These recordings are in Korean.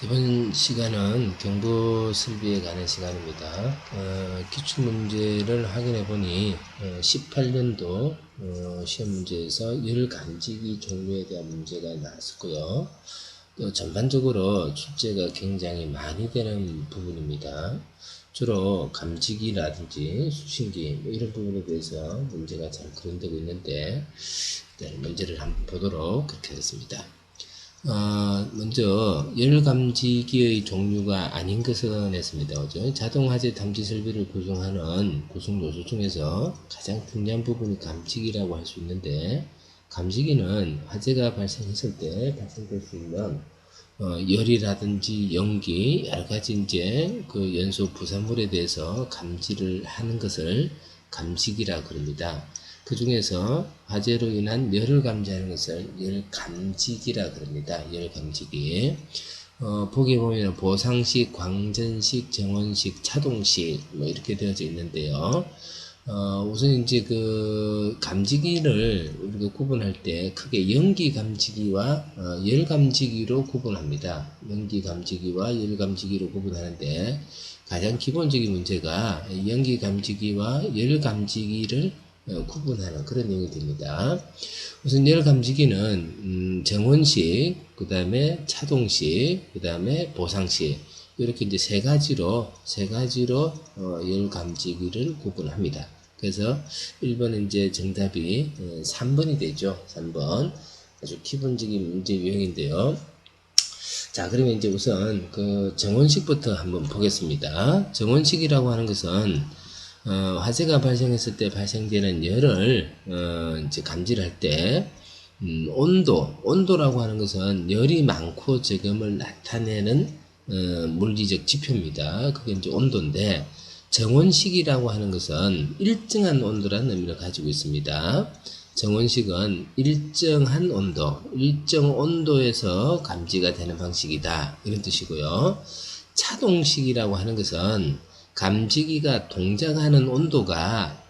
이번 시간은 경보 설비에 관한 시간입니다. 기출문제를 확인해 보니 18년도 시험 문제에서 열 감지기 종류에 대한 문제가 나왔었고요. 또 전반적으로 출제가 굉장히 많이 되는 부분입니다. 주로 감지기라든지 수신기 이런 부분에 대해서 문제가 잘 거론되고 있는데 문제를 한번 보도록 그렇게 하겠습니다. 먼저 열감지기의 종류가 아닌 것은 했습니다. 그죠? 자동화재 탐지 설비를 구성하는 구성 요소 중에서 가장 중요한 부분이 감지기라고 할 수 있는데, 감지기는 화재가 발생했을 때 발생될 수 있는 열이라든지 연기 여러 가지 이제 그 연소 부산물에 대해서 감지를 하는 것을 감지기라 그럽니다. 그 중에서 화재로 인한 열을 감지하는 것을 열감지기라 그럽니다. 열감지기. 보기 보면 보상식, 광전식, 정원식, 차동식 뭐 이렇게 되어져 있는데요. 우선 이제 그 감지기를 우리가 구분할 때 크게 연기 감지기와 열 감지기로 구분합니다. 연기 감지기와 열 감지기로 구분하는데 가장 기본적인 문제가 연기 감지기와 열 감지기를 구분하는 그런 내용이 됩니다. 우선 열 감지기는 정원식, 그 다음에 차동식, 그 다음에 보상식 이렇게 이제 세 가지로 열 감지기를 구분합니다. 그래서 1번은 이제 정답이 3번이 되죠. 3번. 아주 기본적인 문제 유형인데요. 자, 그러면 이제 우선 그 정원식부터 한번 보겠습니다. 정원식이라고 하는 것은 화재가 발생했을 때 발생되는 열을 이제 감지를 할 때 온도라고 하는 것은 열이 많고 적음을 나타내는 물리적 지표입니다. 그게 이제 온도인데, 정원식이라고 하는 것은 일정한 온도라는 의미를 가지고 있습니다. 정원식은 일정한 온도, 일정 온도에서 감지가 되는 방식이다, 이런 뜻이고요. 차동식이라고 하는 것은 감지기가 동작하는 온도가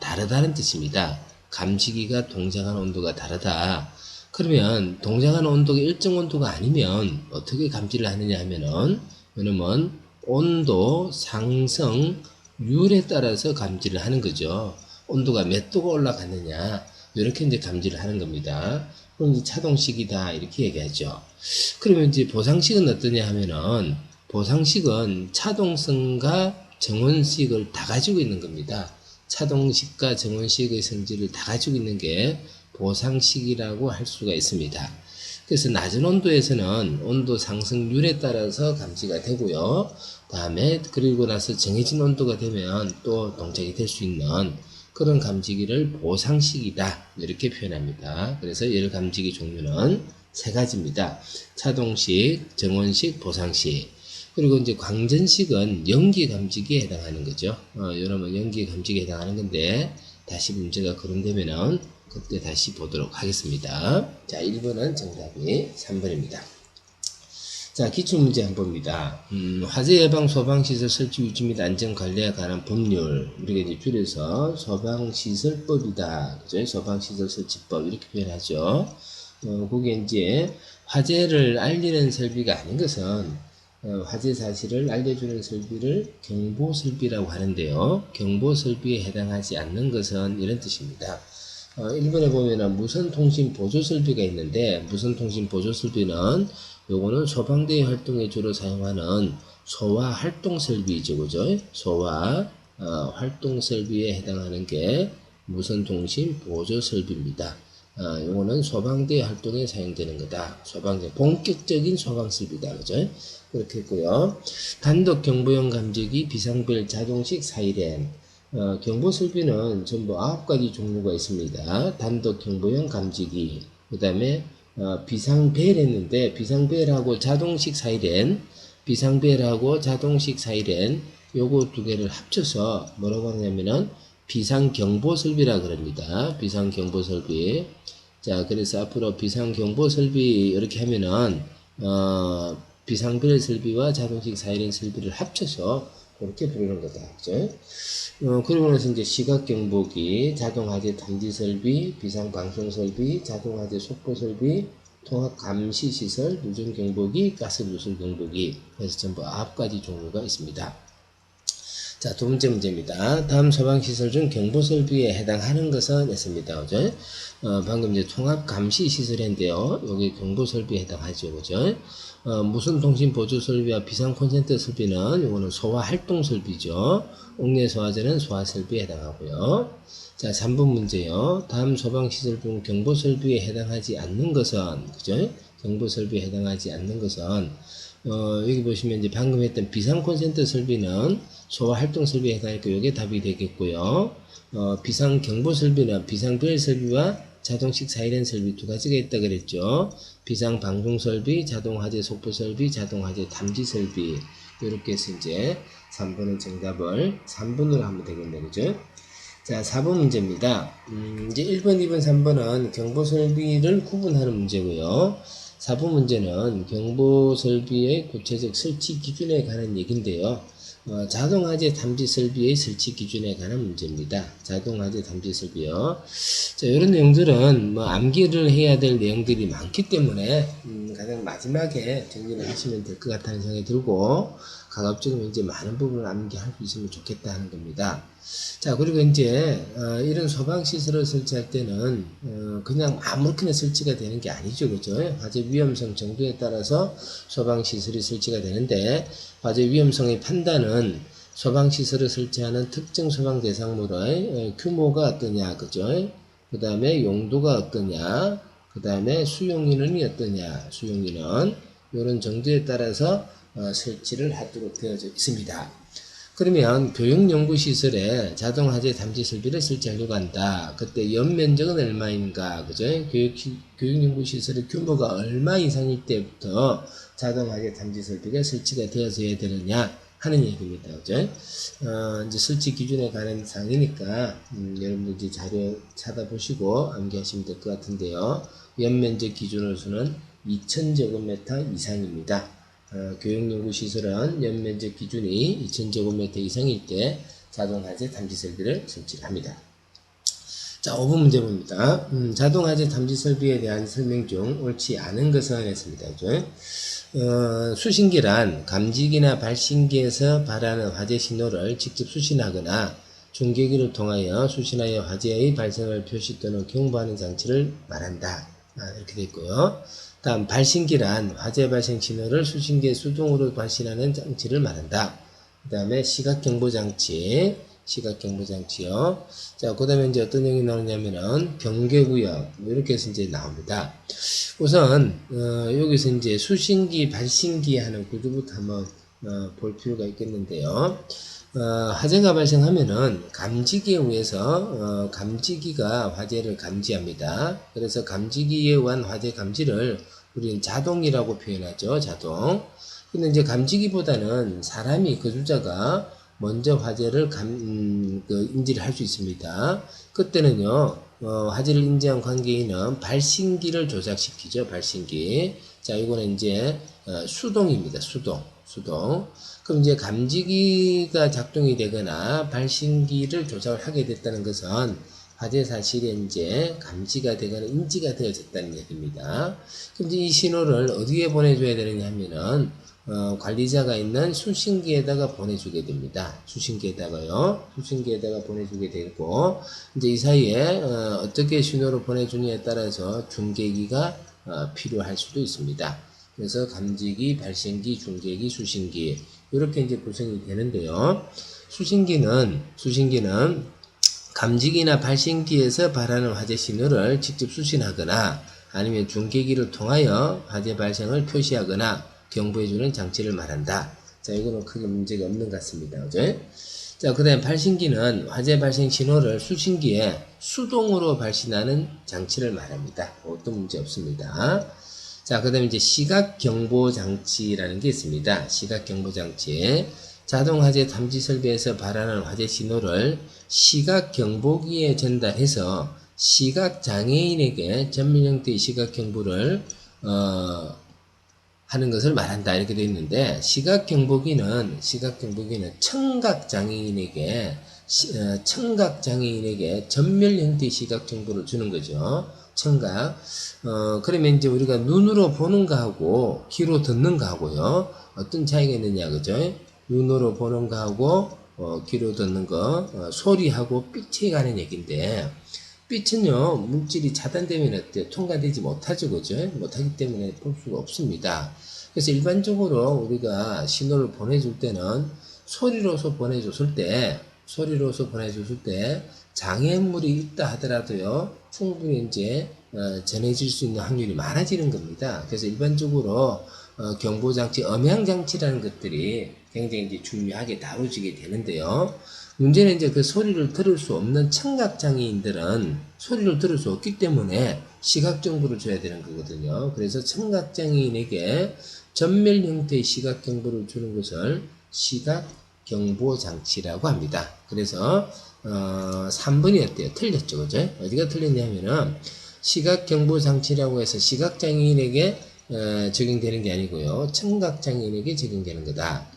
다르다는 뜻입니다. 감지기가 동작하는 온도가 다르다. 그러면 동작하는 온도가 일정 온도가 아니면 어떻게 감지를 하느냐 하면은, 왜냐면 온도 상승률에 따라서 감지를 하는 거죠. 온도가 몇 도가 올라갔느냐, 이렇게 이제 감지를 하는 겁니다. 그럼 이제 차동식이다, 이렇게 얘기하죠. 그러면 이제 보상식은 어떠냐 하면은, 보상식은 차동성과 정원식을 다 가지고 있는 겁니다. 차동식과 정원식의 성질을 다 가지고 있는 게 보상식이라고 할 수가 있습니다. 그래서 낮은 온도에서는 온도 상승률에 따라서 감지가 되고요. 다음에 그리고 나서 정해진 온도가 되면 또 동작이 될 수 있는 그런 감지기를 보상식이다, 이렇게 표현합니다. 그래서 열 감지기 종류는 세 가지입니다. 차동식, 정원식, 보상식. 그리고 이제 광전식은 연기 감지기에 해당하는 거죠. 여러분 연기 감지기에 해당하는 건데, 다시 문제가 거론되면은 그때 다시 보도록 하겠습니다. 자, 1번은 정답이 3번입니다. 자, 기출문제 한번 봅니다. 화재 예방 소방시설 설치 유지 및 안전 관리에 관한 법률, 우리가 이제 줄여서 소방시설법이다, 그죠? 소방시설 설치법 이렇게 표현하죠. 그게 이제 화재를 알리는 설비가 아닌 것은 화재 사실을 알려주는 설비를 경보설비라고 하는데요. 경보설비에 해당하지 않는 것은 이런 뜻입니다. 1번에 보면은 무선통신 보조설비가 있는데, 무선통신 보조설비는 요거는 소방대의 활동에 주로 사용하는 소화 활동설비죠, 그죠? 소화 활동설비에 해당하는 게 무선통신 보조설비입니다. 요거는 소방대 활동에 사용되는 거다. 소방대 본격적인 소방설비다, 그죠? 그렇게 했고요. 단독 경보용 감지기, 비상벨, 자동식, 사이렌. 경보 설비는 전부 9가지 종류가 있습니다. 단독 경보용 감지기, 그 다음에 비상벨 했는데, 비상벨하고 자동식 사이렌, 비상벨하고 자동식 사이렌, 요거 두 개를 합쳐서 뭐라고 하냐면은 비상경보 설비라 그럽니다. 비상경보 설비. 자, 그래서 앞으로 비상경보 설비 이렇게 하면은 비상벨 설비와 자동식 사이렌 설비를 합쳐서 그렇게 부르는 거다, 그죠? 그리고 나서 이제 시각경보기, 자동화재 탐지 설비, 비상방송 설비, 자동화재 속보 설비, 통합 감시 시설, 누전 경보기, 가스 누설 경보기 해서 전부 9가지 종류가 있습니다. 자, 두 번째 문제입니다. 다음 소방시설 중 경보설비에 해당하는 것은 했습니다. 그죠? 방금 이제 통합감시시설인데요. 여기 경보설비에 해당하죠. 그죠? 무선 통신 보조 설비와 비상 콘센트 설비는 이거는 소화 활동 설비죠. 옥내 소화제는 소화 설비에 해당하고요. 자, 3번 문제요. 다음 소방시설 중 경보설비에 해당하지 않는 것은, 그죠? 경보설비에 해당하지 않는 것은, 여기 보시면 이제 방금 했던 비상 콘센트 설비는 소화 활동 설비에 해당하니까 이게 답이 되겠고요. 비상 경보 설비는 비상 비열 설비와 자동식 사이렌 설비 두 가지가 있다 그랬죠. 비상 방송 설비, 자동 화재 속보 설비, 자동 화재 탐지 설비. 이렇게 해서 이제 3번은 정답을 3번으로 하면 되겠네. 그죠? 자, 4번 문제입니다. 이제 1번, 2번, 3번은 경보 설비를 구분하는 문제고요. 4번 문제는 경보 설비의 구체적 설치 기준에 관한 얘기인데요. 자동화재 탐지 설비의 설치 기준에 관한 문제입니다. 자동화재 탐지 설비요. 자, 이런 내용들은 뭐 암기를 해야 될 내용들이 많기 때문에 가장 마지막에 정리를 하시면 될 것 같다는 생각이 들고, 가급적이면 이제 많은 부분을 암기할 수 있으면 좋겠다 하는 겁니다. 자, 그리고 이제 이런 소방시설을 설치할 때는 그냥 아무렇게나 설치가 되는 게 아니죠. 그죠? 화재 위험성 정도에 따라서 소방시설이 설치가 되는데, 화재 위험성의 판단은 소방시설을 설치하는 특정 소방 대상물의 규모가 어떠냐, 그죠? 그 다음에 용도가 어떠냐, 그 다음에 수용인원이 어떠냐, 수용인원, 이런 정도에 따라서 설치를 하도록 되어져 있습니다. 그러면 교육연구시설에 자동화재 탐지 설비를 설치하려고 한다. 그때 연면적은 얼마인가, 그죠? 교육연구시설의 규모가 얼마 이상일 때부터 자동화재 탐지 설비가 설치가 되어져야 되느냐 하는 얘기입니다. 그죠? 이제 설치 기준에 관한 사항이니까, 여러분들 이제 자료 찾아보시고 암기하시면 될 것 같은데요. 연면적 기준으로서는 2000제곱미터 이상입니다. 교육연구시설은 연면적 기준이 2000제곱미터 이상일 때 자동화재 탐지 설비를 설치합니다. 자, 5번 문제 봅니다. 자동화재 탐지 설비에 대한 설명 중 옳지 않은 것은 했습니다. 수신기란 감지기나 발신기에서 발하는 화재 신호를 직접 수신하거나 중계기를 통하여 수신하여 화재의 발생을 표시 또는 경보하는 장치를 말한다. 이렇게 되어 있고요. 다음 발신기란 화재 발생 신호를 수신기에 수동으로 발신하는 장치를 말한다. 그 다음에 시각경보장치, 시각경보장치요. 자, 그 다음에 이제 어떤 내용이 나오냐면은 경계구역, 이렇게 해서 이제 나옵니다. 우선 여기서 이제 수신기, 발신기 하는 구조부터 한번 볼 필요가 있겠는데요. 화재가 발생하면은 감지기에 의해서 감지기가 화재를 감지합니다. 그래서 감지기에 의한 화재 감지를 우리는 자동이라고 표현하죠. 자동. 근데 이제 감지기보다는 사람이 거주자가 먼저 화재를 인지를 할 수 있습니다. 그때는요, 화재를 인지한 관계인은 발신기를 조작시키죠. 발신기. 자, 이거는 이제 수동입니다. 수동. 그럼 이제 감지기가 작동이 되거나 발신기를 조작을 하게 됐다는 것은 화재 사실이 이제 감지가 되거나 인지가 되어졌다는 얘기입니다. 그럼 이제 이 신호를 어디에 보내줘야 되느냐 하면은 관리자가 있는 수신기에다가 보내주게 됩니다. 수신기에다가요. 수신기에다가 보내주게 되고, 이제 이 사이에 어떻게 신호를 보내주느냐에 따라서 중계기가 필요할 수도 있습니다. 그래서 감지기, 발신기, 중계기, 수신기 이렇게 이제 구성이 되는데요. 수신기는 감지기나 발신기에서 발하는 화재 신호를 직접 수신하거나 아니면 중계기를 통하여 화재 발생을 표시하거나 경보해주는 장치를 말한다. 자, 이거는 크게 문제가 없는 것 같습니다. 그죠? 자, 그 다음에 발신기는 화재 발생 신호를 수신기에 수동으로 발신하는 장치를 말합니다. 어떤 문제 없습니다. 자, 그 다음에 이제 시각경보장치라는 게 있습니다. 시각경보장치. 자동화재 탐지 설비에서 발하는 화재 신호를 시각경보기에 전달해서 시각장애인에게 전면 형태의 시각경보를 하는 것을 말한다 이렇게 되어 있는데 시각경보기는 청각장애인에게 전멸 형태의 시각 정보를 주는 거죠. 청각. 그러면 이제 우리가 눈으로 보는 거하고 귀로 듣는 거하고요. 어떤 차이가 있느냐 그죠? 눈으로 보는 거하고 귀로 듣는 거 소리하고 빛에 관한 얘기인데 빛은요, 물질이 차단되면 어때요? 통과되지 못하죠, 그죠? 못하기 때문에 볼 수가 없습니다. 그래서 일반적으로 우리가 신호를 보내줄 때는 소리로서 보내줬을 때, 장애물이 있다 하더라도요, 충분히 이제, 전해질 수 있는 확률이 많아지는 겁니다. 그래서 일반적으로, 경보장치, 음향장치라는 것들이 굉장히 이제 중요하게 다뤄지게 되는데요. 문제는 이제 그 소리를 들을 수 없는 청각장애인들은 소리를 들을 수 없기 때문에 시각정보를 줘야 되는 거거든요. 그래서 청각장애인에게 전멸 형태의 시각정보를 주는 것을 시각경보장치라고 합니다. 그래서 3번이 어때요? 틀렸죠, 그죠? 어디가 틀렸냐면은 시각경보장치라고 해서 시각장애인에게 적용되는 게 아니고요. 청각장애인에게 적용되는 거다.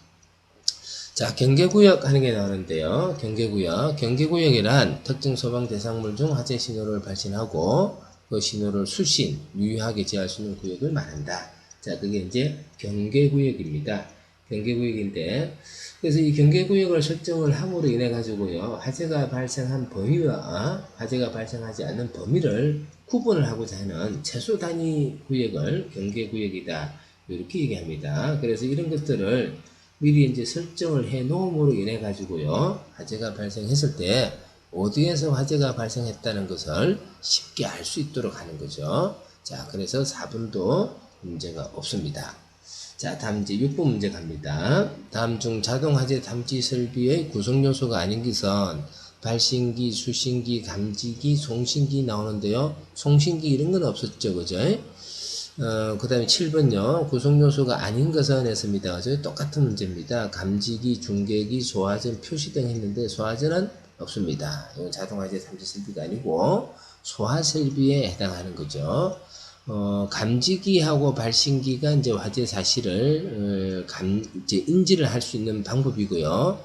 자, 경계구역 하는 게 나오는데요. 경계구역이란 특정 소방 대상물 중 화재 신호를 발신하고 그 신호를 수신, 유효하게 제어할 수 있는 구역을 말한다. 자, 그게 이제 경계구역입니다. 경계구역인데, 그래서 이 경계구역을 설정을 함으로 인해 가지고요, 화재가 발생한 범위와 화재가 발생하지 않는 범위를 구분을 하고자 하는 최소 단위 구역을 경계구역이다. 이렇게 얘기합니다. 그래서 이런 것들을 미리 이제 설정을 해 놓음으로 인해 가지고요, 화재가 발생했을 때 어디에서 화재가 발생했다는 것을 쉽게 알 수 있도록 하는 거죠. 자, 그래서 4번도 문제가 없습니다. 자, 다음 이제 6번 문제 갑니다. 다음 중 자동 화재 탐지 설비의 구성 요소가 아닌 것은 발신기, 수신기, 감지기, 송신기 나오는데요. 송신기 이런 건 없었죠, 그죠? 그 다음에 7번요. 구성요소가 아닌 것은 했습니다. 그죠? 똑같은 문제입니다. 감지기, 중계기, 소화전, 표시 등 했는데 소화전은 없습니다. 이건 자동화재 탐지 설비가 아니고 소화설비에 해당하는 거죠. 감지기하고 발신기가 이제 화재 사실을 이제 인지를 할 수 있는 방법이고요.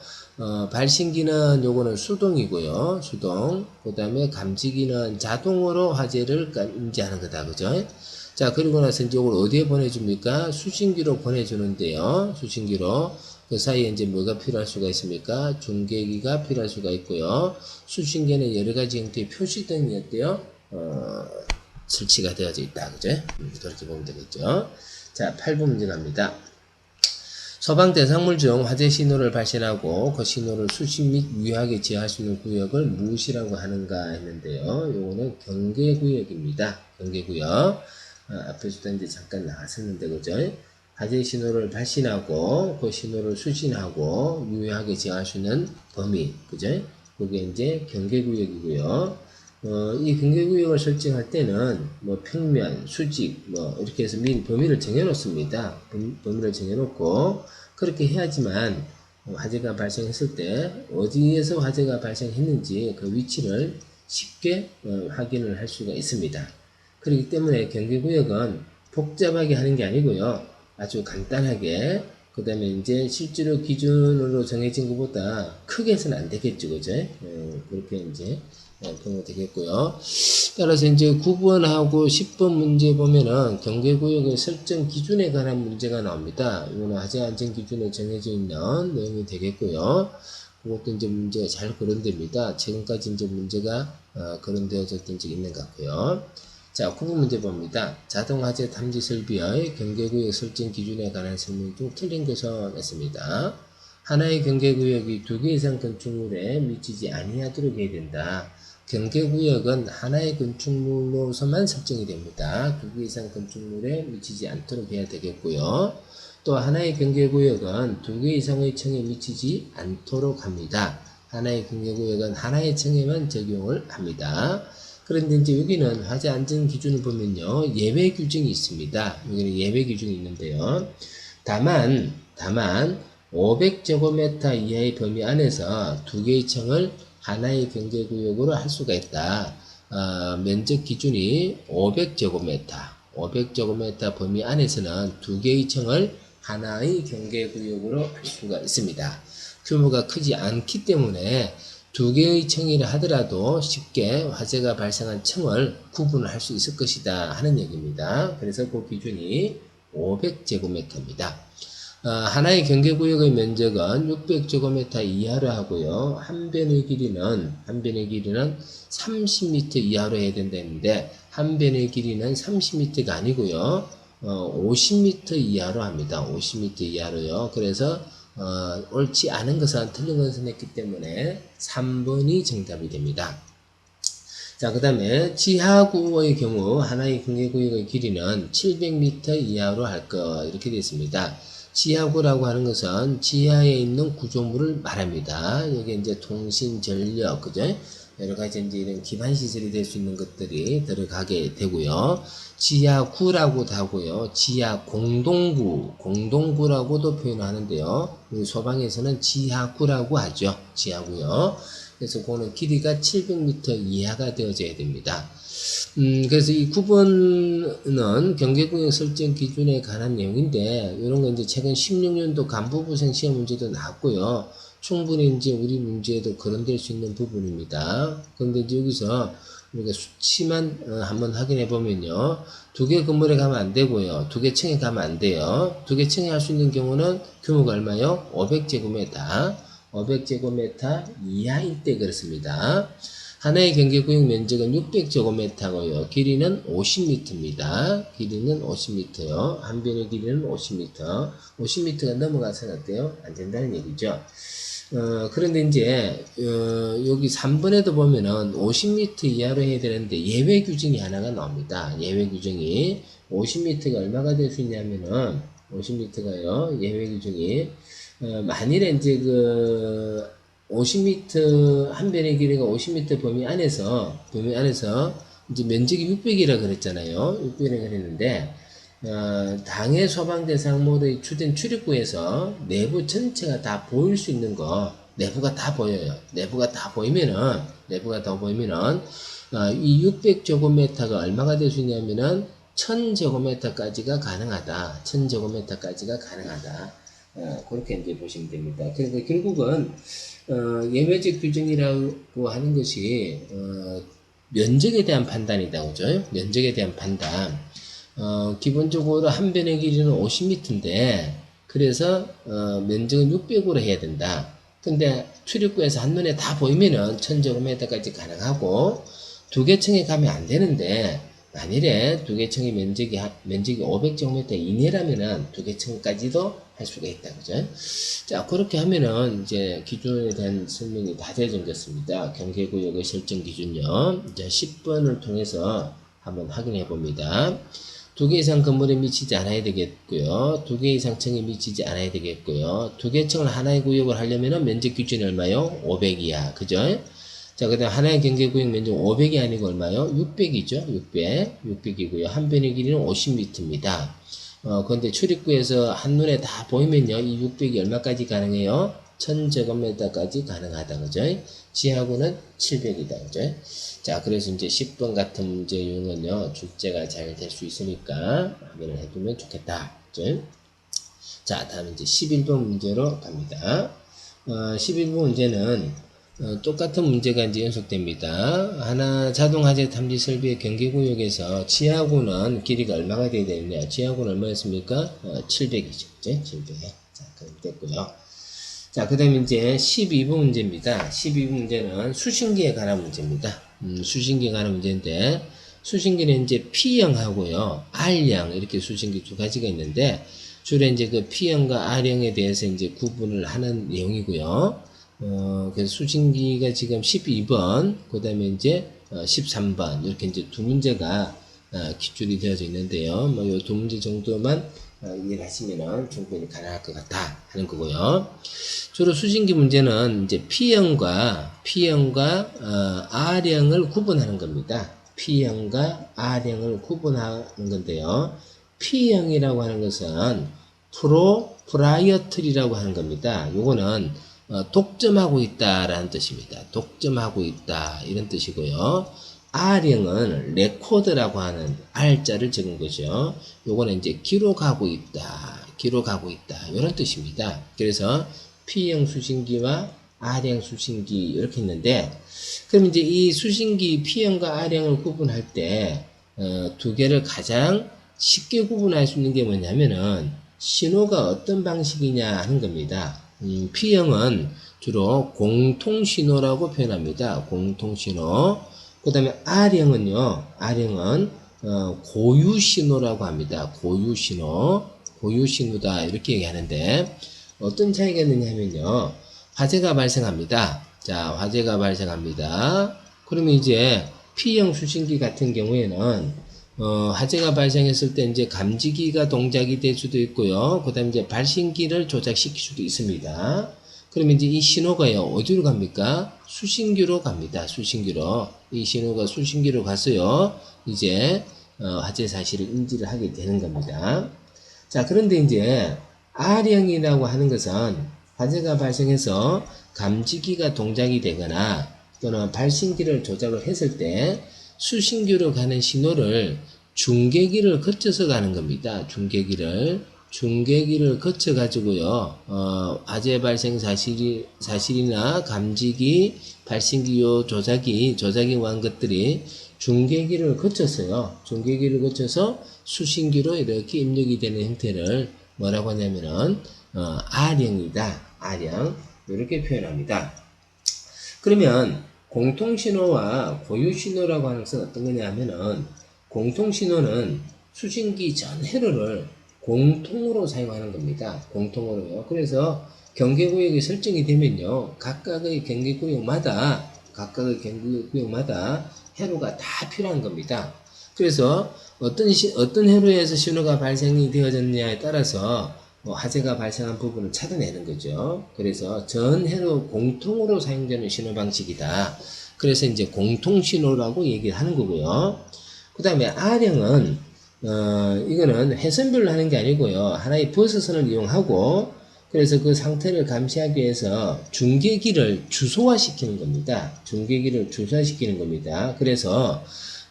발신기는 요거는 수동이고요. 수동. 그 다음에 감지기는 자동으로 화재를 인지하는 거다. 그죠? 자, 그리고 나서 이제 이걸 어디에 보내줍니까? 수신기로 보내주는데요. 수신기로. 그 사이에 이제 뭐가 필요할 수가 있습니까? 중계기가 필요할 수가 있고요. 수신기에는 여러 가지 형태의 표시등이 어때요? 설치가 되어져 있다. 그죠? 그렇게 보면 되겠죠. 자, 8번 문제 갑니다. 소방 대상물 중 화재 신호를 발신하고 그 신호를 수신 및 유효하게 제어할 수 있는 구역을 무엇이라고 하는가 했는데요. 요거는 경계구역입니다. 경계구역. 앞에서도 이제 잠깐 나왔었는데, 그죠? 화재 신호를 발신하고 그 신호를 수신하고 유효하게 제어할 수 있는 범위, 그죠? 그게 이제 경계구역이고요. 이 경계구역을 설정할 때는 뭐 평면, 수직, 뭐 이렇게 해서 미리 범위를 정해놓습니다. 범위를 정해놓고 그렇게 해야지만 화재가 발생했을 때 어디에서 화재가 발생했는지 그 위치를 쉽게 확인을 할 수가 있습니다. 그렇기 때문에 경계구역은 복잡하게 하는 게 아니고요. 아주 간단하게, 그 다음에 이제 실제로 기준으로 정해진 것보다 크게 해서는 안 되겠죠, 그죠? 그렇게 이제 보면 되겠고요. 따라서 이제 9번하고 10번 문제 보면은 경계구역의 설정 기준에 관한 문제가 나옵니다. 이거는 화재 안전 기준에 정해져 있는 내용이 되겠고요. 그것도 이제 문제가 잘 거론됩니다. 지금까지 이제 문제가 거론되어졌던 적이 있는 것 같고요. 자, 9번 문제 봅니다. 자동화재 탐지 설비의 경계구역 설정 기준에 관한 설명 중 틀린 것은 했습니다. 하나의 경계구역이 2개 이상 건축물에 미치지 아니하도록 해야 된다. 경계구역은 하나의 건축물로서만 설정이 됩니다. 2개 이상 건축물에 미치지 않도록 해야 되겠고요. 또 하나의 경계구역은 2개 이상의 층에 미치지 않도록 합니다. 하나의 경계구역은 하나의 층에만 적용을 합니다. 그런데 이제 여기는 화재 안전 기준을 보면요, 예외 규정이 있습니다. 여기는 예외 규정이 있는데요. 다만 500제곱미터 이하의 범위 안에서 2개의 층을 하나의 경계구역으로 할 수가 있다. 면적 기준이 500제곱미터. 500제곱미터 범위 안에서는 두 개의 층을 하나의 경계구역으로 할 수가 있습니다. 규모가 크지 않기 때문에 두 개의 층이라 하더라도 쉽게 화재가 발생한 층을 구분을 할 수 있을 것이다 하는 얘기입니다. 그래서 그 기준이 500제곱미터입니다. 하나의 경계구역의 면적은 600제곱미터 이하로 하고요. 한 변의 길이는 30m 이하로 해야 된다는데 한 변의 길이는 30m가 아니고요. 50m 이하로 합니다. 50m 이하로요. 그래서 옳지 않은 것은 틀린 것을 했기 때문에 3번이 정답이 됩니다. 자, 그 다음에 지하구의 경우 하나의 경계구역의 길이는 700m 이하로 할 것 이렇게 되어 있습니다. 지하구라고 하는 것은 지하에 있는 구조물을 말합니다. 여기 이제 통신, 전력, 그죠? 여러 가지 이제 이런 기반 시설이 될 수 있는 것들이 들어가게 되고요. 지하구라고도 하고요. 지하 공동구라고도 표현하는데요. 소방에서는 지하구라고 하죠. 지하구요. 그래서 그거는 길이가 700m 이하가 되어져야 됩니다. 그래서 이 9번은 경계구역 설정 기준에 관한 내용인데, 이런 건 이제 최근 16년도 간부부생 시험 문제도 나왔고요. 충분히 이제 우리 문제에도 거론될 수 있는 부분입니다. 그런데 이제 여기서 우리가 수치만 한번 확인해 보면요. 두 개 건물에 가면 안 되고요. 두 개 층에 가면 안 돼요. 두 개 층에 할 수 있는 경우는 규모가 얼마요? 500제곱미터. 500제곱미터 이하일 때 그렇습니다. 하나의 경계구역 면적은 600제곱미터고요. 길이는 50m입니다. 길이는 50m요. 한 변의 길이는 50m. 50m가 넘어가서는 어때요? 안 된다는 얘기죠. 그런데 이제 여기 3번에도 보면은 50m 이하로 해야 되는데 예외 규정이 하나가 나옵니다. 예외 규정이 50m가 얼마가 될 수 있냐면은 50m가요. 예외 규정이 만일에 이제 50m 한 변의 길이가 50m 범위 안에서 이제 면적이 600이라 그랬잖아요. 600이라 그랬는데 당해 소방 대상물의 주된 출입구에서 내부 전체가 다 보일 수 있는 거, 내부가 다 보여요. 내부가 다 보이면은 이 600제곱미터가 얼마가 될 수 있냐면은 1000제곱미터까지가 가능하다. 1000제곱미터까지가 가능하다. 그렇게 이제 보시면 됩니다. 그래서 결국은 예외적 규정이라고 하는 것이 면적에 대한 판단이다, 그죠? 면적에 대한 판단. 기본적으로 한 변의 길이는 50m인데, 그래서 면적은 600으로 해야 된다. 근데 출입구에서 한눈에 다 보이면은 1000제곱미터까지 가능하고, 두 개 층에 가면 안 되는데, 만일에 두 개 층의 면적이 500제곱미터 이내라면은 두 개 층까지도 할 수가 있다, 그죠? 자, 그렇게 하면은 이제 기준에 대한 설명이 다 되어진 것입니다. 경계구역의 설정 기준요. 이제 10번을 통해서 한번 확인해 봅니다. 두 개 이상 건물에 미치지 않아야 되겠고요. 두 개 이상 층에 미치지 않아야 되겠고요. 두 개 층을 하나의 구역을 하려면은 면적 기준이 얼마요? 500이야. 그죠? 자, 그 다음 하나의 경계구역 면적 500이 아니고 얼마요? 600이죠. 600이고요. 한 변의 길이는 50m입니다. 그런데 출입구에서 한눈에 다 보이면요. 이 600이 얼마까지 가능해요? 1000제곱미터까지 가능하다. 그죠? 지하구는 700이다. 그죠? 자, 그래서 이제 10번 같은 문제 유형은요, 출제가 잘 될 수 있으니까 확인을 해두면 좋겠다. 그죠? 자, 다음 이제 11번 문제로 갑니다. 11번 문제는 똑같은 문제가 이제 연속됩니다. 하나 자동화재 탐지 설비의 경계구역에서 지하구는 길이가 얼마가 돼야 되느냐? 지하구는 얼마였습니까? 700이죠. 그죠? 700. 자, 그럼 됐고요. 자, 그 다음에 이제 12번 문제입니다. 12번 문제는 수신기에 관한 문제입니다. 수신기에 관한 문제인데, 수신기는 이제 P형하고요, R형, 이렇게 수신기 두 가지가 있는데, 주로 이제 그 P형과 R형에 대해서 이제 구분을 하는 내용이고요. 그래서 수신기가 지금 12번, 그 다음에 이제 13번, 이렇게 이제 두 문제가 기출이 되어져 있는데요. 뭐, 요 두 문제 정도만 이해를 하시면은 충분히 가능할 것 같다 하는 거고요. 주로 수신기 문제는 이제 P형과 R형을 구분하는 겁니다. P형과 R형을 구분하는 건데요. P형이라고 하는 것은 프로프라이어틀이라고 하는 겁니다. 요거는 독점하고 있다라는 뜻입니다. 독점하고 있다 이런 뜻이고요. R형은 레코드라고 하는 R자를 적은 거죠. 요거는 이제 기록하고 있다. 기록하고 있다. 이런 뜻입니다. 그래서 P형 수신기와 R형 수신기 이렇게 있는데, 그럼 이제 이 수신기 P형과 R형을 구분할 때, 두 개를 가장 쉽게 구분할 수 있는 게 뭐냐면은, 신호가 어떤 방식이냐 하는 겁니다. P형은 주로 공통신호라고 표현합니다. 공통신호. 그 다음에 R형은요, R형은, 고유신호라고 합니다. 고유신호. 고유신호다. 이렇게 얘기하는데, 어떤 차이가 있느냐 하면요, 화재가 발생합니다. 자, 화재가 발생합니다. 그러면 이제 P형 수신기 같은 경우에는 화재가 발생했을 때 이제 감지기가 동작이 될 수도 있고요. 그 다음에 이제 발신기를 조작시킬 수도 있습니다. 그러면 이제 이 신호가요, 어디로 갑니까? 수신기로 갑니다. 수신기로. 이 신호가 수신기로 가서요, 이제, 화재 사실을 인지를 하게 되는 겁니다. 자, 그런데 이제, R형이라고 하는 것은 화재가 발생해서 감지기가 동작이 되거나 또는 발신기를 조작을 했을 때 수신기로 가는 신호를 중계기를 거쳐서 가는 겁니다. 중계기를 거쳐 가지고요, 화재 발생 사실이나 감지기, 발신기 요 조작이 한 것들이 중계기를 거쳐서요, 중계기를 거쳐서 수신기로 이렇게 입력이 되는 형태를 뭐라고 하냐면은, R형이다. R형. 이렇게 표현합니다. 그러면 공통신호와 고유신호라고 하는 것은 어떤 거냐 하면은, 공통신호는 수신기 전 회로를 공통으로 사용하는 겁니다. 공통으로요. 그래서 경계구역이 설정이 되면요, 각각의 경계구역마다 회로가 다 필요한 겁니다. 그래서 어떤 회로에서 신호가 발생이 되어졌냐에 따라서 화재가 발생한 부분을 찾아내는 거죠. 그래서 전 회로 공통으로 사용되는 신호 방식이다. 그래서 이제 공통신호라고 얘기를 하는 거고요. 그 다음에 R형은 이거는 회선별로 하는 게 아니고요, 하나의 버스선을 이용하고, 그래서 그 상태를 감시하기 위해서 중계기를 주소화시키는 겁니다. 중계기를 주소화시키는 겁니다. 그래서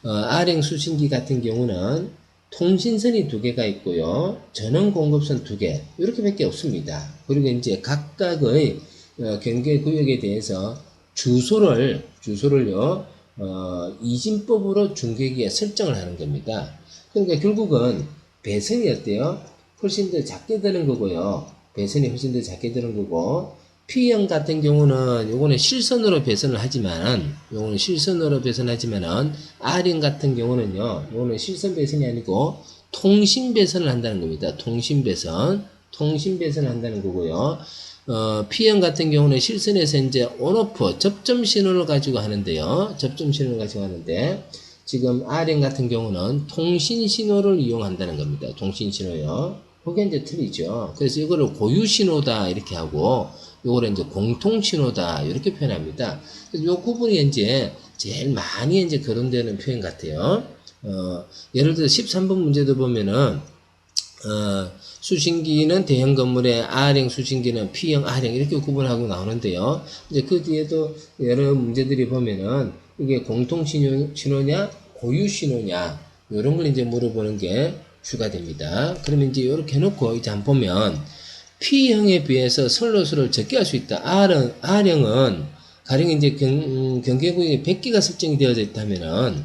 R형 수신기 같은 경우는 통신선이 2개가 있고요, 전원 공급선 2개, 이렇게밖에 없습니다. 그리고 이제 각각의 경계 구역에 대해서 주소를요, 이진법으로 중계기에 설정을 하는 겁니다. 그러니까 결국은 배선이 어때요? 훨씬 더 작게 되는 거고요. 배선이 훨씬 더 작게 되는 거고, P형 같은 경우는 요거는 실선으로 배선을 하지만, R형 같은 경우는요, 요거는 실선 배선이 아니고 통신 배선을 한다는 겁니다. 통신 배선을 한다는 거고요. P형 같은 경우는 실선에서 이제 온오프 접점 신호를 가지고 하는데요. 지금 R형 같은 경우는 통신 신호를 이용한다는 겁니다. 통신 신호요. 그게 이제 틀리죠. 그래서 이거를 고유 신호다 이렇게 하고, 요거를 이제 공통 신호다 이렇게 표현합니다. 그래서 요 구분이 이제 제일 많이 이제 거론되는 표현 같아요. 예를 들어 13번 문제도 보면은 수신기는 대형 건물의 R형 수신기는 P형 R형 이렇게 구분하고 나오는데요. 이제 그 뒤에도 여러 문제들이 보면은 이게 공통 신호냐 고유 신호냐 이런 걸 이제 물어보는 게 주가 됩니다. 그러면 이제 이렇게 해놓고 이제 한번 보면 P형에 비해서 선로수를 적게 할 수 있다. R형은 가령 이제 경계구역에 100개가 설정이 되어져 있다면은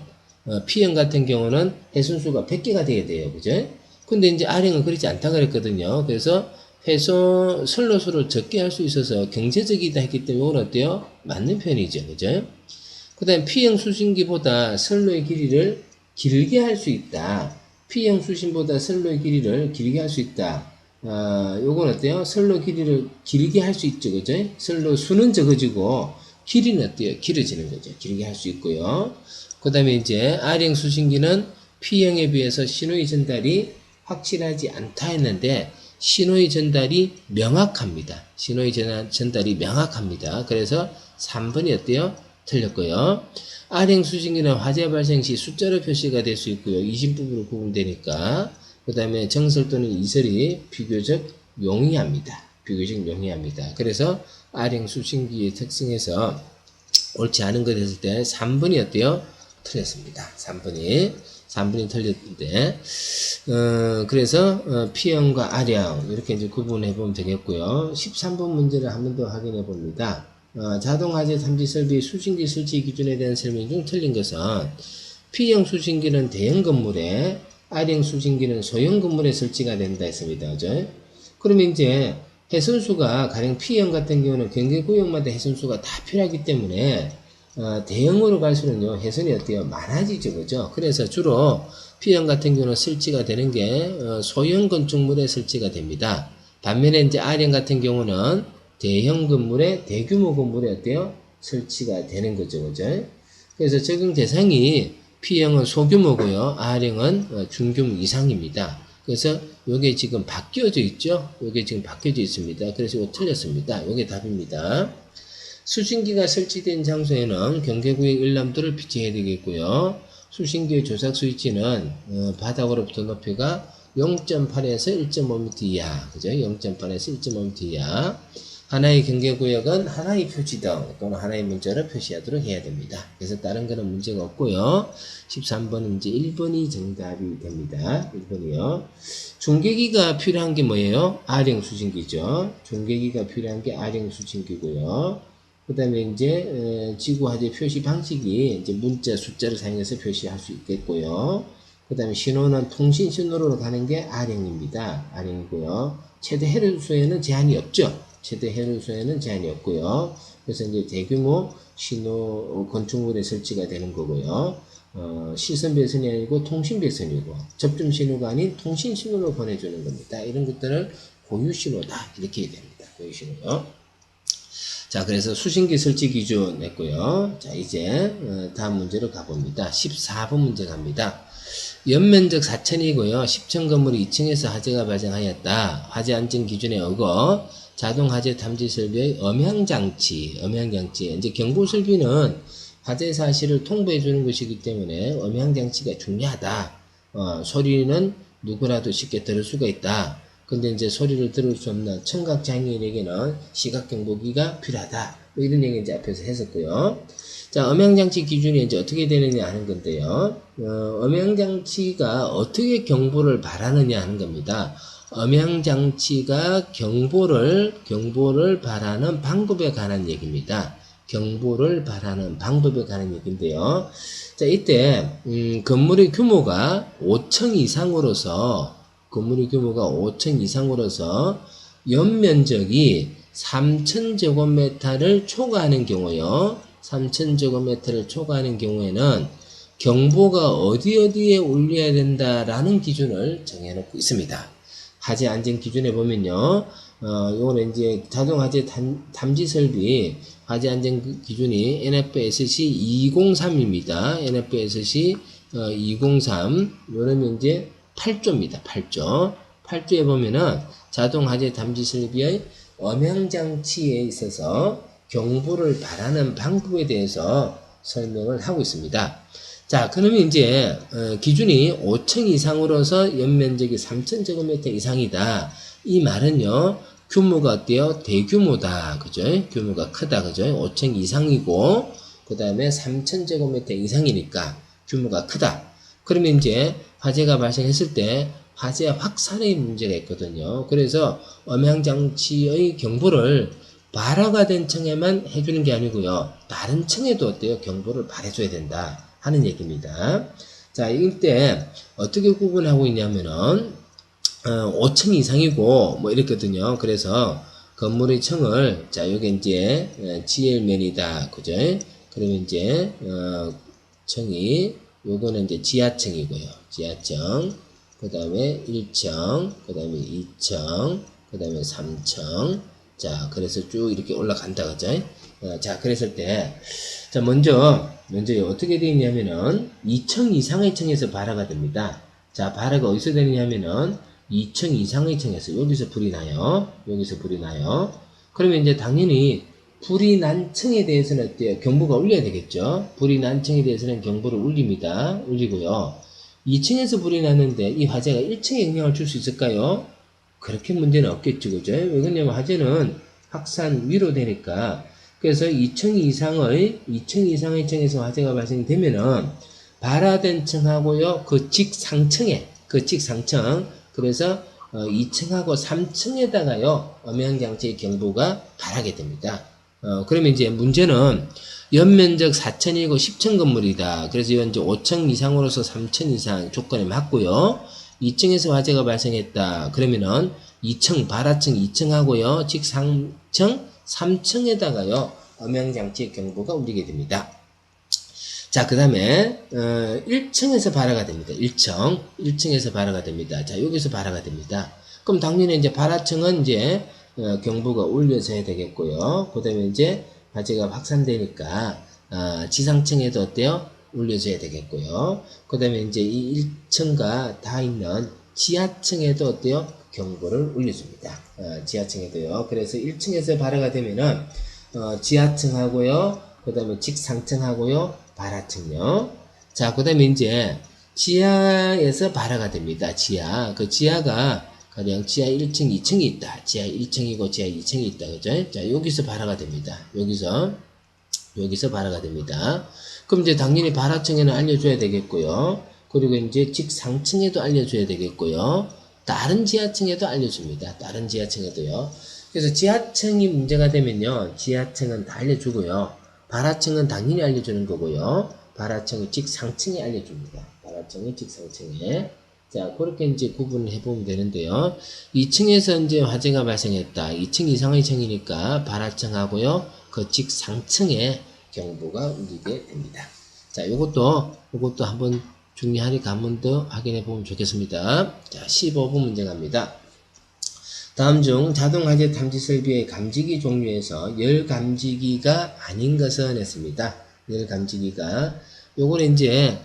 P형 같은 경우는 해순수가 100개가 되어야 돼요. 그죠? 근데 이제 R형은 그렇지 않다 그랬거든요. 그래서 선로수를 적게 할 수 있어서 경제적이다 했기 때문에 이건 어때요? 맞는 편이죠. 그죠? 그 다음에 P형 수신기보다 선로의 길이를 길게 할 수 있다. P형 수신보다 선로의 길이를 길게 할 수 있다. 요건 어때요? 선로 길이를 길게 할 수 있죠. 그죠? 선로 수는 적어지고 길이는 어때요? 길어지는 거죠. 길게 할 수 있고요. 그 다음에 이제 R형 수신기는 P형에 비해서 신호의 전달이 확실하지 않다 했는데 신호의 전달이 명확합니다. 그래서 3번이 어때요? 틀렸고요. R형 수신기는 화재 발생 시 숫자로 표시가 될 수 있고요. 이진법으로 구분되니까. 그 다음에 정설 또는 이설이 비교적 용이합니다. 그래서 R형 수신기의 특성에서 옳지 않은 것 했을 때 3번이 어때요? 틀렸습니다. 3번이 틀렸는데, 그래서, P형과 R형, 이렇게 이제 구분해 보면 되겠고요. 13번 문제를 한 번 더 확인해 봅니다. 자동화재 탐지 설비 수신기 설치 기준에 대한 설명 중 틀린 것은, P형 수신기는 대형 건물에, R형 수신기는 소형 건물에 설치가 된다 했습니다. 그죠? 그러면 이제, 해선수가, 가령 P형 같은 경우는 경계구역마다 해선수가 다 필요하기 때문에, 대형으로 갈수록요, 해선이 어때요? 많아지죠, 그죠? 그래서 주로 P형 같은 경우는 설치가 되는 게, 소형 건축물에 설치가 됩니다. 반면에 이제 R형 같은 경우는 대형 건물에, 대규모 건물에 어때요? 설치가 되는 거죠, 그죠? 그래서 적용 대상이 P형은 소규모고요, R형은 중규모 이상입니다. 그래서 요게 지금 바뀌어져 있죠? 요게 지금 바뀌어져 있습니다. 그래서 이거 틀렸습니다. 요게 답입니다. 수신기가 설치된 장소에는 경계구역 일람도를 비치해야 되겠고요. 수신기의 조작 스위치는 바닥으로부터 높이가 0.8에서 1.5m 이하, 그죠? 0.8에서 1.5m 이하. 하나의 경계구역은 하나의 표지등 또는 하나의 문자로 표시하도록 해야 됩니다. 그래서 다른 거는 문제가 없고요. 13번은 이제 1번이 정답이 됩니다. 1번이요. 중계기가 필요한 게 뭐예요? R형 수신기죠. 중계기가 필요한 게 R형 수신기고요. 그 다음에 이제 지구화재 표시 방식이 이제 문자, 숫자를 사용해서 표시할 수 있겠고요. 그 다음에 신호는 통신 신호로 가는 게 R형입니다. R형이고요. 최대 해류수에는 제한이 없죠. 최대 해류수에는 제한이 없고요. 그래서 이제 대규모 신호 건축물에 설치가 되는 거고요. 시선 배선이 아니고 통신 배선이고 접점 신호가 아닌 통신 신호로 보내주는 겁니다. 이런 것들을 고유 신호다 이렇게 됩니다. 고유 신호요. 자, 그래서 수신기 설치 기준 했고요. 자, 이제 다음 문제로 가봅니다. 14번 문제 갑니다. 연면적 4층이고요. 10층 건물 2층에서 화재가 발생하였다. 화재 안전 기준에 어거 자동 화재 탐지 설비의 음향장치, 이제 경보 설비는 화재 사실을 통보해 주는 것이기 때문에 음향장치가 중요하다. 소리는 누구라도 쉽게 들을 수가 있다. 근데 이제 소리를 들을 수 없는 청각장애인에게는 시각경보기가 필요하다. 뭐 이런 얘기 이제 앞에서 했었고요. 자, 음향장치 기준이 이제 어떻게 되느냐 하는 건데요. 음향장치가 어떻게 경보를 바라느냐 하는 겁니다. 음향장치가 경보를 바라는 방법에 관한 얘기입니다. 경보를 바라는 방법에 관한 얘기인데요. 자, 이때, 건물의 규모가 5층 이상으로서, 연면적이 3,000제곱미터를 초과하는 경우요. 3,000제곱미터를 초과하는 경우에는 경보가 어디에 울려야 된다라는 기준을 정해놓고 있습니다. 화재 안전 기준에 보면요. 요거는 이제 자동 화재 탐지 설비 화재 안전 기준이 NFSC 203입니다. NFSC 203. 요러면 이제 8조입니다. 8조. 8조에 보면은 자동 화재 탐지 설비의 음향장치에 있어서 경보를 바라는 방법에 대해서 설명을 하고 있습니다. 자, 그러면 이제 기준이 5층 이상으로서 연면적이 3,000제곱미터 이상이다. 이 말은요. 규모가 어때요? 대규모다. 그죠? 규모가 크다. 그죠? 5층 이상이고 그 다음에 3,000제곱미터 이상이니까 규모가 크다. 그러면 이제 화재가 발생했을 때 화재 확산의 문제가 있거든요. 그래서 음향장치의 경보를 발화가 된 층에만 해주는 게 아니고요. 다른 층에도 어때요? 경보를 발해줘야 된다 하는 얘기입니다. 자, 이때 어떻게 구분하고 있냐면은 5층 이상이고 뭐 이랬거든요. 그래서 건물의 층을 자, 요게 이제 GL면이다. 그죠? 그러면 이제 층이 요거는 이제 지하층이고요. 지하층. 그 다음에 1층, 그 다음에 2층, 그 다음에 3층. 자, 그래서 쭉 이렇게 올라간다, 그죠? 자, 그랬을 때, 자, 먼저 어떻게 되어 있냐면은, 2층 이상의 층에서 발화가 됩니다. 자, 발화가 어디서 되느냐면은, 2층 이상의 층에서, 여기서 불이 나요. 그러면 이제 당연히, 불이 난 층에 대해서는 어때요? 경보가 울려야 되겠죠? 불이 난 층에 대해서는 경보를 울리고요. 2층에서 불이 났는데 이 화재가 1층에 영향을 줄 수 있을까요? 그렇게 문제는 없겠죠, 그죠? 왜 그러냐면 화재는 확산 위로 되니까 그래서 2층 이상의 층에서 화재가 발생되면은 발화된 층하고요, 그 직상층에, 그래서 2층하고 3층에다가요, 음향장치 경보가 발하게 됩니다. 그러면 이제 문제는 연면적 4층이고 10층 건물이다. 그래서 이건 이제 5층 이상으로서 3층 이상 조건에 맞고요. 2층에서 화재가 발생했다. 그러면은 2층, 발화층 2층하고요, 직상층 3층에다가요, 음향장치 경보가 울리게 됩니다. 자, 그 다음에 1층에서 발화가 됩니다. 1층에서 발화가 됩니다. 자, 여기서 발화가 됩니다. 그럼 당연히 이제 발화층은 이제 경보가 울려져야 되겠고요. 그 다음에 이제 화재가 확산되니까 지상층에도 어때요? 울려져야 되겠고요. 그 다음에 이제 이 1층과 다 있는 지하층에도 어때요? 경보를 울려줍니다. 지하층에도요. 그래서 1층에서 발화가 되면은 지하층하고요, 그 다음에 직상층하고요, 발화층요. 자, 그 다음에 이제 지하에서 발화가 됩니다. 그 지하가 가령 지하 1층, 2층이 있다. 지하 1층이고 지하 2층이 있다. 그죠? 자, 여기서 발화가 됩니다. 여기서 발화가 됩니다. 그럼 이제 당연히 발화층에는 알려줘야 되겠고요. 그리고 이제 직상층에도 알려줘야 되겠고요. 다른 지하층에도 알려줍니다. 다른 지하층에도요. 그래서 지하층이 문제가 되면요, 지하층은 다 알려주고요. 발화층은 당연히 알려주는 거고요. 발화층은 직상층에 알려줍니다. 발화층은 직상층에. 자, 그렇게 이제 구분을 해보면 되는데요. 2층에서 이제 화재가 발생했다. 2층 이상의 층이니까 발화층하고요, 그 직상층에 경보가 울리게 됩니다. 자, 요것도 한번 정리하니까 한 번 더 확인해 보면 좋겠습니다. 자, 15번 문제 갑니다. 다음 중 자동화재 탐지 설비의 감지기 종류에서 열 감지기가 아닌 것은 했습니다. 열 감지기가. 요거는 이제,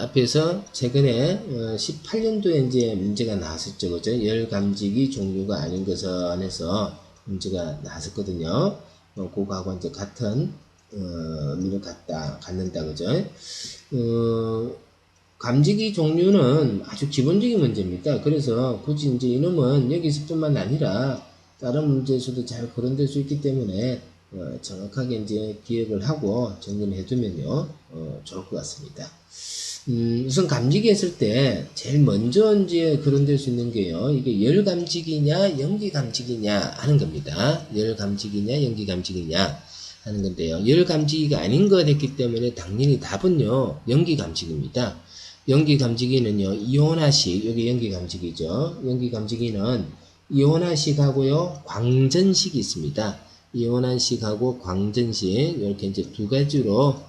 앞에서 최근에, 18년도에 이제 문제가 나왔었죠. 그죠? 열 감지기 종류가 아닌 것은 해서 문제가 나왔었거든요. 그거하고 이제 같은, 의미를 갖는다. 그죠? 감지기 종류는 아주 기본적인 문제입니다. 그래서 굳이 이제 이놈은 여기서뿐만 아니라 다른 문제에서도 잘 거론될 수 있기 때문에 정확하게 이제 기억을 하고 정리를 해두면요, 좋을 것 같습니다. 우선 감지기 했을 때 제일 먼저 이제 거론될 수 있는 게요, 이게 열 감지기냐 연기 감지기냐 하는 겁니다. 열 감지기냐 연기 감지기냐 하는 건데요, 열 감지기가 아닌 것 했기 때문에 당연히 답은요, 연기 감지기입니다. 연기 감지기는요, 이온화식, 여기 연기 감지기죠. 연기 감지기는 이온화식하고요, 광전식이 있습니다. 이온화식하고 광전식, 이렇게 이제 두 가지로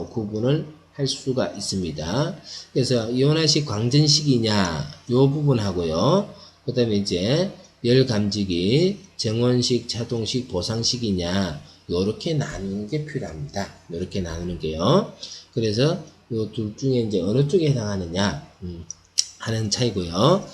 구분을 할 수가 있습니다. 그래서 이온화식, 광전식이냐, 요 부분하고요, 그 다음에 이제 열 감지기, 정원식, 차동식, 보상식이냐, 요렇게 나누는 게 필요합니다. 요렇게 나누는 게요. 그래서 요 둘 중에 이제 어느 쪽에 해당하느냐 하는 차이고요.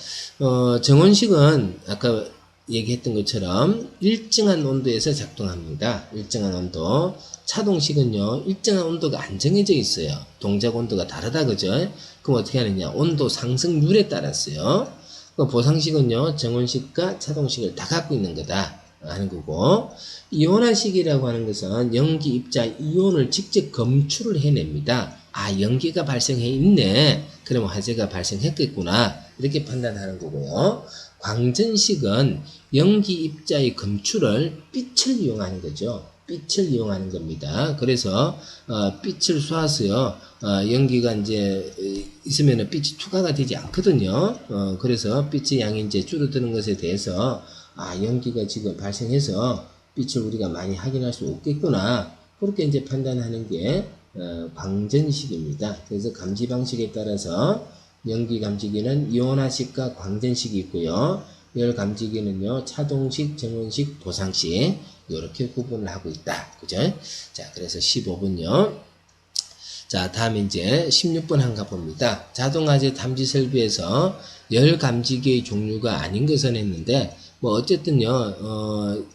정원식은 아까 얘기했던 것처럼 일정한 온도에서 작동합니다. 일정한 온도. 차동식은요, 일정한 온도가 안 정해져 있어요. 동작 온도가 다르다, 그죠? 그럼 어떻게 하느냐? 온도 상승률에 따랐어요. 보상식은요, 정원식과 차동식을 다 갖고 있는 거다 하는 거고, 이온화식이라고 하는 것은 연기 입자 이온을 직접 검출을 해냅니다. 아, 연기가 발생해 있네. 그러면 화재가 발생했겠구나. 이렇게 판단하는 거고요. 광전식은 연기 입자의 검출을 빛을 이용하는 거죠. 빛을 이용하는 겁니다. 그래서 빛을 쏘아서요, 연기가 이제 있으면은 빛이 투과가 되지 않거든요. 그래서 빛의 양이 이제 줄어드는 것에 대해서 연기가 지금 발생해서 빛을 우리가 많이 확인할 수 없겠구나. 그렇게 이제 판단하는 게 광전식입니다. 그래서 감지 방식에 따라서 연기 감지기는 이온화식과 광전식이 있고요. 열 감지기는요, 차동식, 정원식, 보상식 이렇게 구분을 하고 있다. 그죠? 자, 그래서 15번요. 자, 다음에 이제 16번 한가 봅니다. 자동화재 탐지 설비에서 열 감지기의 종류가 아닌 것은 했는데, 뭐 어쨌든요,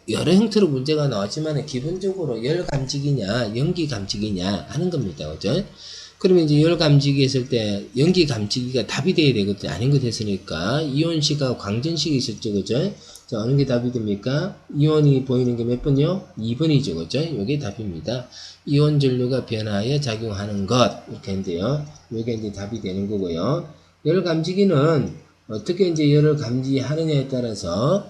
여러 형태로 문제가 나왔지만 기본적으로 열 감지기냐 연기 감지기냐 하는 겁니다. 그죠? 그러면 이제 열 감지기 했을 때 연기 감지기가 답이 돼야 되거든요. 아닌 것 했으니까 이온식하고 광전식이 있었죠. 그죠? 자, 어느 게 답이 됩니까? 이온이 보이는 게 몇 번이요? 2번이죠. 그죠? 이게 답입니다. 이온 전류가 변화하여 작용하는 것. 이렇게 했는데요. 이게 이제 답이 되는 거고요. 열 감지기는 어떻게 이제 열을 감지하느냐에 따라서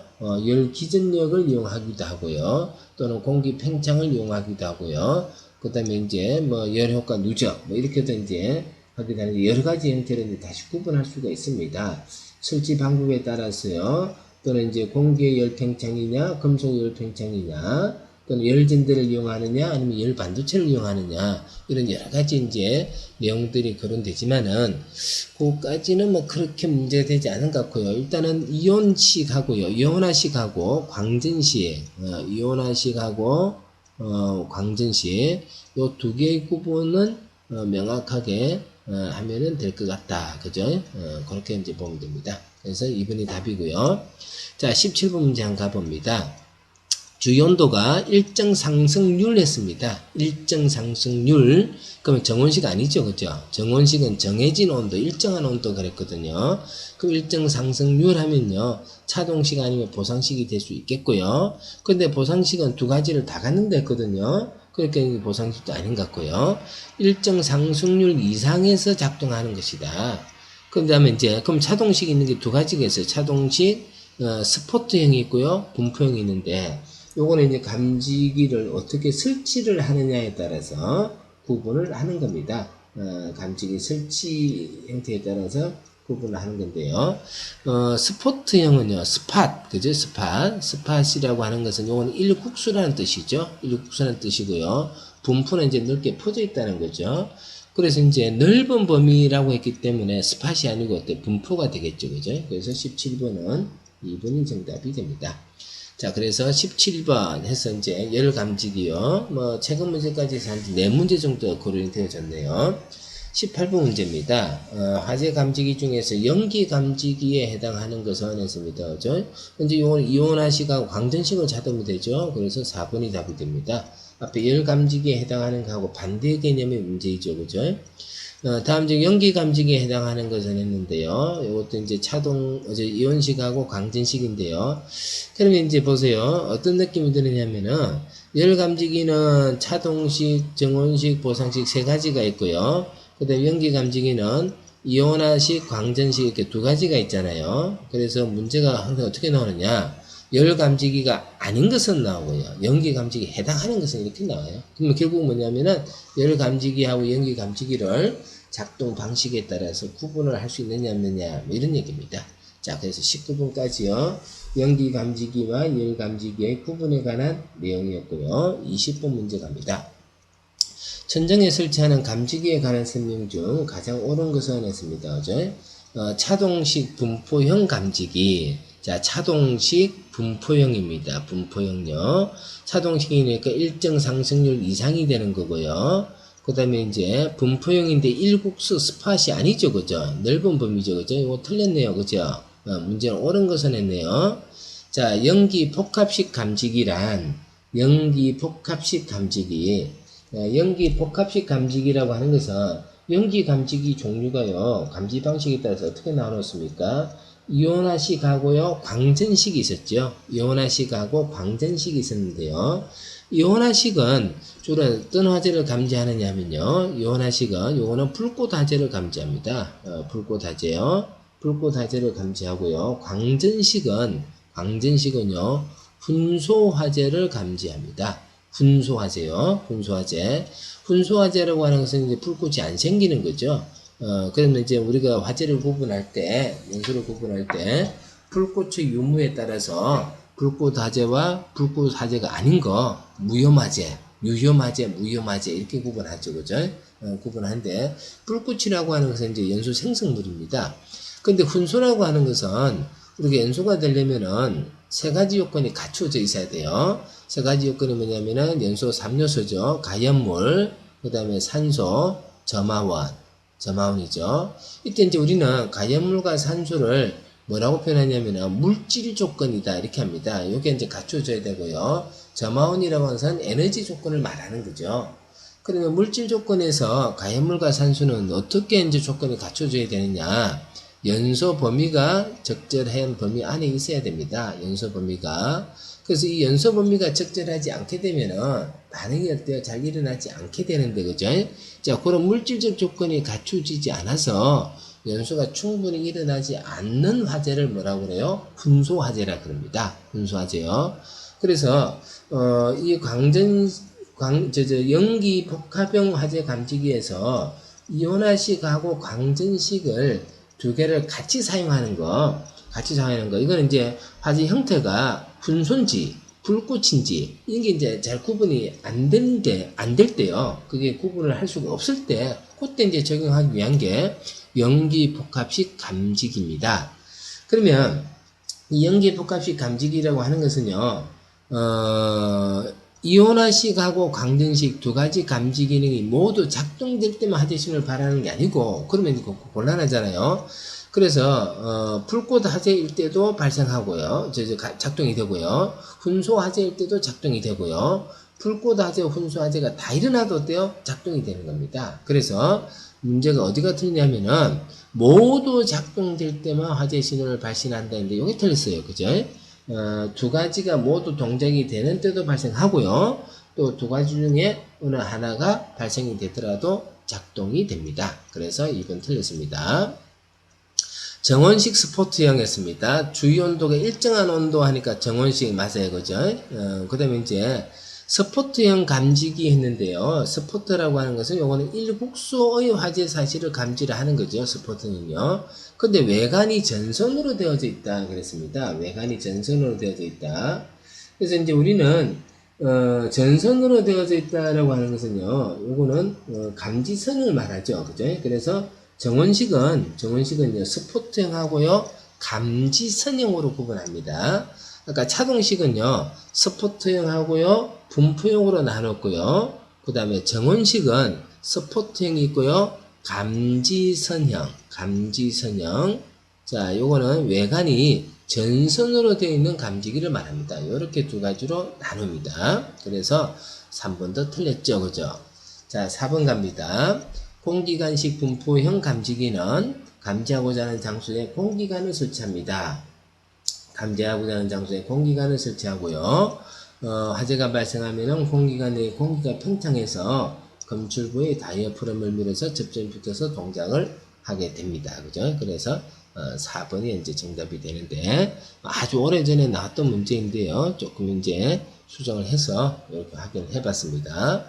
열 기전력을 이용하기도 하고요. 또는 공기 팽창을 이용하기도 하고요. 그 다음에 이제 뭐 열 효과 누적 뭐 이렇게도 이제 하게 되는 여러 가지 형태로 이제 다시 구분할 수가 있습니다. 설치 방법에 따라서요. 또는 이제 공기의 열 팽창이냐, 금속 열 팽창이냐, 또는 열전대를 이용하느냐, 아니면 열 반도체를 이용하느냐, 이런 여러 가지 이제 내용들이 거론되지만은, 그까지는 뭐 그렇게 문제가 되지 않은 것 같고요. 일단은 이온식하고요, 이온화식하고 광전식, 이온화식하고, 광전식, 요 두 개의 구분은 명확하게 하면은 될 것 같다. 그죠? 그렇게 이제 보면 됩니다. 그래서 2번이 답이고요. 자, 17번 문제 한번 가봅니다. 주연도가 일정 상승률 했습니다. 일정 상승률. 그러면 정온식 아니죠. 그죠? 정온식은 정해진 온도, 일정한 온도 그랬거든요. 그럼 일정 상승률 하면요. 차동식 아니면 보상식이 될 수 있겠고요. 근데 보상식은 두 가지를 다 갖는다 했거든요. 그러니까 보상식도 아닌 것 같고요. 일정 상승률 이상에서 작동하는 것이다. 그 다음에 이제, 그럼 차동식 있는 게 두 가지가 있어요. 차동식, 스포트형이 있고요. 분포형이 있는데, 요거는 이제 감지기를 어떻게 설치를 하느냐에 따라서 구분을 하는 겁니다. 감지기 설치 형태에 따라서 구분을 하는 건데요. 스포트형은요, 스팟, 그죠? 스팟이라고 하는 것은 요거는 일국수라는 뜻이죠. 일국수라는 뜻이고요. 분포는 이제 넓게 퍼져 있다는 거죠. 그래서 이제 넓은 범위라고 했기 때문에 스팟이 아니고 어때? 분포가 되겠죠. 그죠? 그래서 17번은 2번이 정답이 됩니다. 자, 그래서 17번 해서 이제 열 감지기요. 뭐, 최근 문제까지 해서 한 4문제 정도 고려이 되어졌네요. 18번 문제입니다. 화재 감지기 중에서 연기 감지기에 해당하는 것은 했습니다. 그죠? 현재 이건 이온화식하고 광전식을 찾으면 되죠. 그래서 4번이 답이 됩니다. 앞에 열 감지기에 해당하는 거하고 반대 개념의 문제이죠. 그죠? 다음 중 연기 감지기에 해당하는 것은 했는데요. 이것도 이제 이온식하고 광전식인데요. 그러면 이제 보세요. 어떤 느낌이 드느냐면은, 열 감지기는 차동식, 정온식, 보상식 세 가지가 있고요. 그 다음에 연기 감지기는 이온화식, 광전식 이렇게 두 가지가 있잖아요. 그래서 문제가 항상 어떻게 나오느냐. 열 감지기가 아닌 것은 나오고요. 연기 감지기에 해당하는 것은 이렇게 나와요. 그러면 결국 뭐냐면은, 열 감지기하고 연기 감지기를 작동 방식에 따라서 구분을 할 수 있느냐 없느냐 뭐 이런 얘기입니다. 자, 그래서 19번까지요. 연기 감지기와 열 감지기의 구분에 관한 내용이었고요. 20번 문제 갑니다. 천정에 설치하는 감지기에 관한 설명 중 가장 옳은 것은 했습니다. 그죠? 차동식 분포형 감지기. 자, 차동식 분포형입니다. 분포형요. 차동식이니까 일정 상승률 이상이 되는 거고요. 그 다음에 이제 분포형인데 일국수 스팟이 아니죠. 그죠? 넓은 범위죠. 그죠? 이거 틀렸네요. 그죠? 문제는 옳은 것은 했네요. 자, 연기 복합식 감지기란 연기 복합식 감지기. 연기 복합식 감지기라고 하는 것은 연기 감지기 종류가요. 감지 방식에 따라서 어떻게 나눴습니까? 이온화식하고요. 광전식이 있었죠. 이온화식하고 광전식이 있었는데요. 이온화식은 주로 어떤 화재를 감지하느냐 하면요. 이온화식은 요거는 불꽃 화재를 감지합니다. 불꽃 화재요. 불꽃 화재를 감지하고요. 광전식은요. 훈소 화재를 감지합니다. 훈소 화재요. 훈소 화재. 훈소 화재라고 하는 것은 이제 불꽃이 안 생기는 거죠. 그러면 이제 우리가 화재를 구분할 때, 연소를 구분할 때, 불꽃의 유무에 따라서 불꽃 화재와 불꽃 화재가 아닌 거, 무혐화재, 유혐화재, 무혐화재, 이렇게 구분하죠. 그죠? 구분하는데, 불꽃이라고 하는 것은 이제 연소 생성물입니다. 근데 훈소라고 하는 것은, 우리가 연소가 되려면은, 세 가지 요건이 갖춰져 있어야 돼요. 세 가지 요건이 뭐냐면은, 연소 3요소죠. 가연물, 그 다음에 산소, 점화원이죠. 이때 이제 우리는 가연물과 산소를 뭐라고 표현하냐면 물질 조건이다 이렇게 합니다. 이게 이제 갖춰져야 되고요. 점화원이라고 하는 것은 에너지 조건을 말하는 거죠. 그러면 물질 조건에서 가연물과 산소는 어떻게 이제 조건이 갖춰져야 되느냐? 연소 범위가 적절한 범위 안에 있어야 됩니다. 연소 범위가. 그래서 이 연소 범위가 적절하지 않게 되면은 반응이 어때요? 잘 일어나지 않게 되는데, 그죠? 자, 그런 물질적 조건이 갖추어지지 않아서 연소가 충분히 일어나지 않는 화재를 뭐라고 그래요? 훈소 화재라 그럽니다. 훈소 화재요. 그래서 이 연기 복합형 화재 감지기에서 이온화식하고 광전식을 두 개를 같이 사용하는 거, 이거는 이제 화재 형태가 분소인지 불꽃인지 이게 이제 잘 구분이 안 될 때요. 그게 구분을 할 수가 없을 때, 그때 이제 적용하기 위한 게 연기 복합식 감지기입니다. 그러면 이 연기 복합식 감지기라고 하는 것은요, 이온화식하고 광전식 두 가지 감지 기능이 모두 작동될 때만 화재신호를 발하는 게 아니고, 그러면 이거 곤란하잖아요. 그래서 불꽃 화재일 때도 발생하고요, 작동이 되고요, 훈소 화재일 때도 작동이 되고요, 불꽃 화재, 훈소 화재가 다 일어나도 어때요? 작동이 되는 겁니다. 그래서 문제가 어디가 틀리냐면은 모두 작동될 때만 화재 신호를 발신한다는데 이게 틀렸어요. 그죠? 두 가지가 모두 동작이 되는 때도 발생하고요. 또 두 가지 중에 어느 하나가 발생이 되더라도 작동이 됩니다. 그래서 2번 틀렸습니다. 정원식 스포트형이었습니다. 주위 온도가 일정한 온도 하니까 정원식 맞아요. 그죠? 그 다음에 이제 스포트형 감지기 했는데요. 스포트라고 하는 것은 요거는 일국소의 화재 사실을 감지를 하는 거죠. 스포트는요. 근데 외관이 전선으로 되어져 있다 그랬습니다. 외관이 전선으로 되어져 있다. 그래서 이제 우리는 전선으로 되어져 있다라고 하는 것은요. 요거는 감지선을 말하죠. 그죠? 그래서 정원식은 스포트형하고요, 감지선형으로 구분합니다. 아까 차동식은요, 스포트형하고요, 분포형으로 나눴고요. 그 다음에 정원식은 스포트형이 있고요, 감지선형. 자, 요거는 외관이 전선으로 되어 있는 감지기를 말합니다. 이렇게 두 가지로 나눕니다. 그래서 3번도 틀렸죠, 그죠? 자, 4번 갑니다. 공기관식 분포형 감지기는 감지하고자 하는 장소에 공기관을 설치합니다. 감지하고자 하는 장소에 공기관을 설치하고요. 화재가 발생하면 공기관 내에 공기가 팽창해서 검출부의 다이어프럼을 밀어서 접점이 붙어서 동작을 하게 됩니다. 그죠? 그래서 4번이 이제 정답이 되는데, 아주 오래전에 나왔던 문제인데요. 조금 이제 수정을 해서 이렇게 확인해 봤습니다.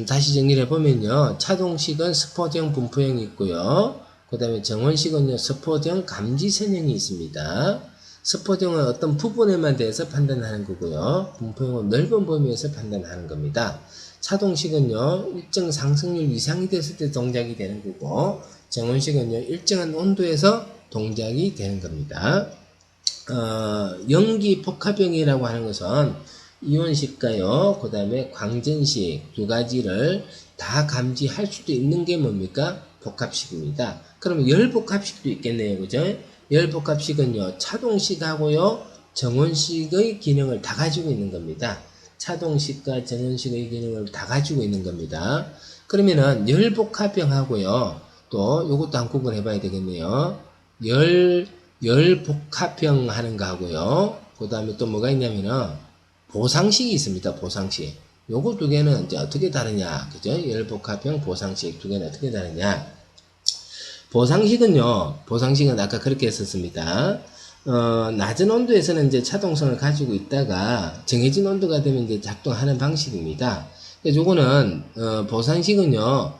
다시 정리를 해보면요. 차동식은 스포트형 분포형이 있고요. 그 다음에 정원식은요, 스포트형 감지선형이 있습니다. 스포트형은 어떤 부분에만 대해서 판단하는 거고요. 분포형은 넓은 범위에서 판단하는 겁니다. 차동식은요, 일정 상승률 이상이 됐을 때 동작이 되는 거고, 정원식은요, 일정한 온도에서 동작이 되는 겁니다. 연기 복합형이라고 하는 것은 이온식과요, 그 다음에 광전식 두 가지를 다 감지할 수도 있는 게 뭡니까? 복합식입니다. 그러면 열복합식도 있겠네요. 그죠? 열복합식은요, 차동식하고요, 정원식의 기능을 다 가지고 있는 겁니다. 차동식과 정원식의 기능을 다 가지고 있는 겁니다. 그러면은 열복합형하고요, 또 요것도 한 구분해 봐야 되겠네요. 열복합형 하는 거 하고요, 그 다음에 또 뭐가 있냐면은 보상식이 있습니다. 보상식. 요거 두 개는 이제 어떻게 다르냐, 그죠? 열복합형, 보상식 두 개는 어떻게 다르냐? 보상식은 아까 그렇게 했었습니다. 낮은 온도에서는 이제 차동성을 가지고 있다가 정해진 온도가 되면 이제 작동하는 방식입니다. 그래서 요거는 보상식은요,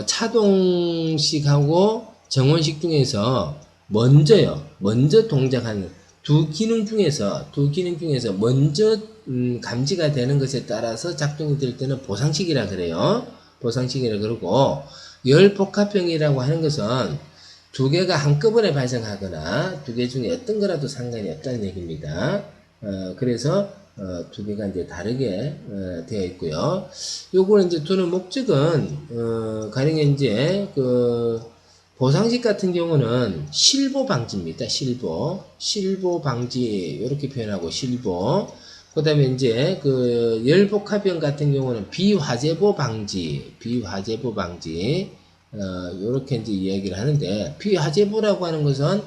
차동식하고 정원식 중에서 먼저 동작하는 두 기능 중에서 먼저 감지가 되는 것에 따라서 작동이 될 때는 보상식이라 그래요. 보상식이라 그러고, 열복합형이라고 하는 것은 두 개가 한꺼번에 발생하거나 두 개 중에 어떤 거라도 상관이 없다는 얘기입니다. 그래서 두 개가 이제 다르게 되어 있고요. 요거는 이제 두는 목적은 가령 이제 그 보상식 같은 경우는 실보 방지입니다. 실보 방지 이렇게 표현하고 실보. 그다음에 이제 그 열복합형 같은 경우는 비화재보 방지. 요렇게 이제 이야기를 하는데, 비화재보라고 하는 것은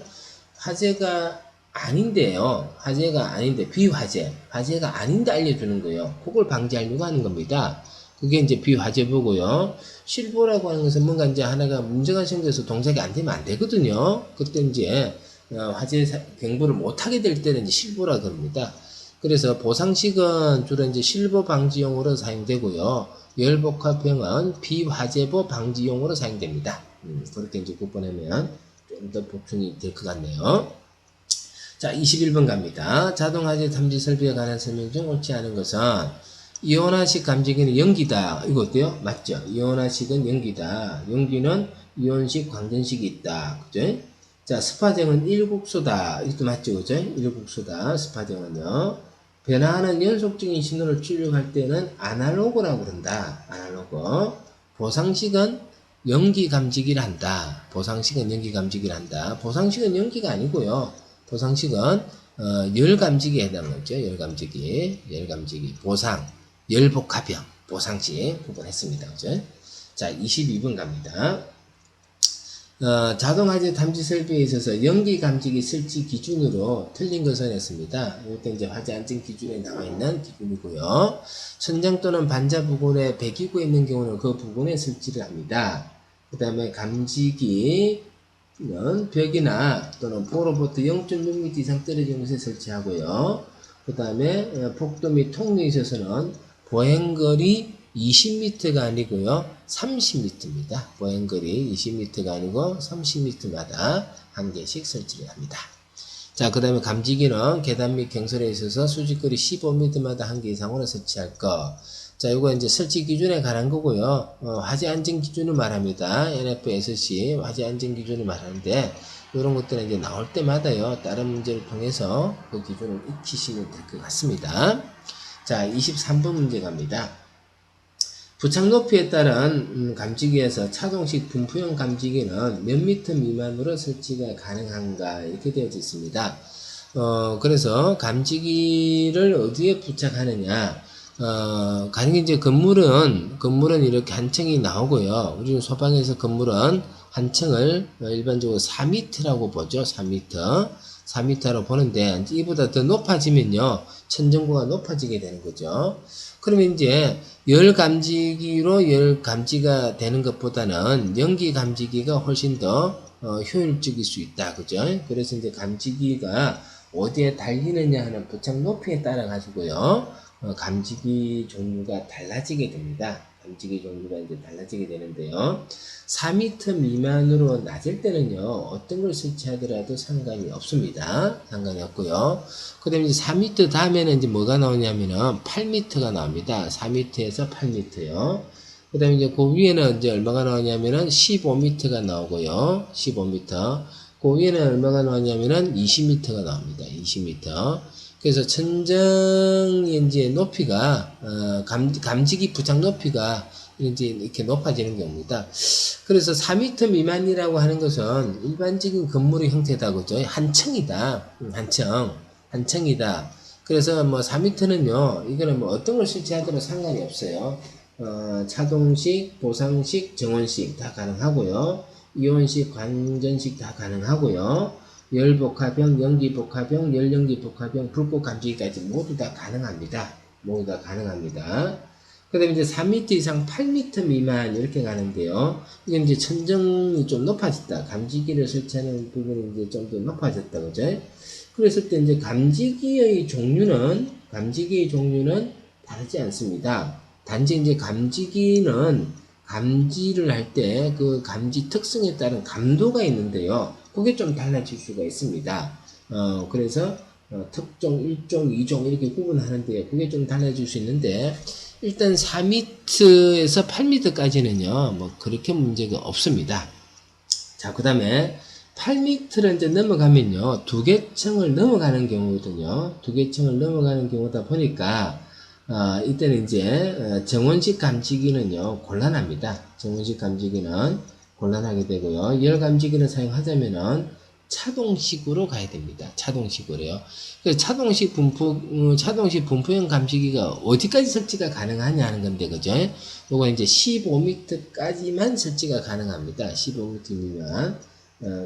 화재가 아닌데요. 화재가 아닌데, 비화재. 화재가 아닌데 알려주는 거예요. 그걸 방지하려고 하는 겁니다. 그게 이제 비화재보고요. 실보라고 하는 것은 뭔가 이제 하나가 문제가 생겨서 동작이 안 되면 안 되거든요. 그때 이제, 화재 경보를 못하게 될 때는 이제 실보라 그럽니다. 그래서 보상식은 주로 이제 실보 방지용으로 사용되고요. 열복합형은 비화재보 방지용으로 사용됩니다. 그렇게 이제 구분하면 좀 더 보충이 될 것 같네요. 자, 21번 갑니다. 자동화재 탐지 설비에 관한 설명 중 옳지 않은 것은 이온화식 감지기는 연기다. 이거 어때요? 맞죠? 이온화식은 연기다. 연기는 이온식, 광전식이 있다. 그죠? 자, 스파정은 일국소다. 이것도 맞죠? 그죠? 일국소다. 스파정은요. 변화하는 연속적인 신호를 출력할 때는 아날로그라고 그런다. 아날로그. 보상식은 연기 감지기를 한다. 보상식은 연기 감지기를 한다. 보상식은 연기가 아니고요. 보상식은 열 감지기에 해당하죠. 열 감지기. 보상, 열복합형, 보상식 구분했습니다. 그죠? 자, 22번 갑니다. 자동화재 탐지 설비에 있어서 연기 감지기 설치 기준으로 틀린 것을 했습니다. 이때 이제 화재 안전 기준에 나와 있는 기준이고요. 천장 또는 반자 부근에 배기구가 있는 경우는 그 부분에 설치를 합니다. 그 다음에 감지기는 벽이나 또는 포로부터 0.6m 이상 떨어진 곳에 설치하고요. 그 다음에 폭도 및 통로에 있어서는 보행거리 20m가 아니고요. 30m입니다. 보행거리 20m가 아니고 30m마다 한 개씩 설치를 합니다. 자, 그 다음에 감지기는 계단 및 경솔에 있어서 수직거리 15m마다 한 개 이상으로 설치할 것. 자, 이거 이제 설치 기준에 관한 거고요. 화재 안전 기준을 말합니다. NFSC 화재 안전 기준을 말하는데, 이런 것들은 이제 나올 때마다요, 다른 문제를 통해서 그 기준을 익히시면 될 것 같습니다. 자, 23번 문제 갑니다. 부착 높이에 따른 감지기에서 차동식 분포형 감지기는 몇 미터 미만으로 설치가 가능한가 이렇게 되어 있습니다. 그래서 감지기를 어디에 부착하느냐, 가능히 이제 건물은 이렇게 한 층이 나오고요. 우리 소방에서 건물은 한 층을 일반적으로 4m라고 보죠. 4m로 보는데, 이보다 더 높아지면요, 천정고가 높아지게 되는 거죠. 그러면 이제 열 감지기로 열 감지가 되는 것보다는 연기 감지기가 훨씬 더 효율적일 수 있다. 그죠? 그래서 이제 감지기가 어디에 달리느냐 하는 부착 높이에 따라 가지고요, 감지기 종류가 달라지게 됩니다. 감지기 종류가 이제 달라지게 되는데요. 4m 미만으로 낮을 때는요, 어떤 걸 설치하더라도 상관이 없습니다. 상관이 없고요. 그 다음에 이제 4m 다음에는 이제 뭐가 나오냐면은 8m가 나옵니다. 4m에서 8m요. 그 다음에 이제 그 위에는 이제 얼마가 나오냐면은 15m가 나오고요. 15m. 그 위에는 얼마가 나오냐면은 20m가 나옵니다. 20m. 그래서 천정의 이제 높이가, 감지기 부착 높이가 이제 이렇게 높아지는 경우입니다. 그래서 4m 미만이라고 하는 것은 일반적인 건물의 형태다. 그죠? 한 층이다. 한 층이다. 그래서 뭐 4m는요, 이거는 뭐 어떤 걸 설치하더라도 상관이 없어요. 차동식, 보상식, 정원식 다 가능하고요. 이온식, 관전식 다 가능하고요. 열복합형, 연기복합형, 열연기복합형, 불꽃 감지기까지 모두 다 가능합니다. 모두 다 가능합니다. 그 다음에 이제 3m 이상 8m 미만 이렇게 가는데요. 이건 이제 천정이 좀 높아졌다. 감지기를 설치하는 부분이 이제 좀 더 높아졌다. 그죠? 그랬을 때 이제 감지기의 종류는 다르지 않습니다. 단지 이제 감지기는 감지를 할 때 그 감지 특성에 따른 감도가 있는데요. 그게 좀 달라질 수가 있습니다. 그래서 특종, 1종, 2종 이렇게 구분하는데 그게 좀 달라질 수 있는데, 일단 4m에서 8m까지는요, 뭐 그렇게 문제가 없습니다. 자, 그 다음에 8m를 이제 넘어가면요, 두 개 층을 넘어가는 경우거든요. 두 개 층을 넘어가는 경우다 보니까, 이때는 이제 정원식 감지기는요 곤란합니다. 정원식 감지기는 곤란하게 되고요. 열 감지기를 사용하자면은 차동식으로 가야 됩니다. 차동식으로요. 그래서 차동식 분포형 감시기가 어디까지 설치가 가능하냐 하는 건데, 그죠? 요거 이제 15m까지만 설치가 가능합니다. 15m 미만.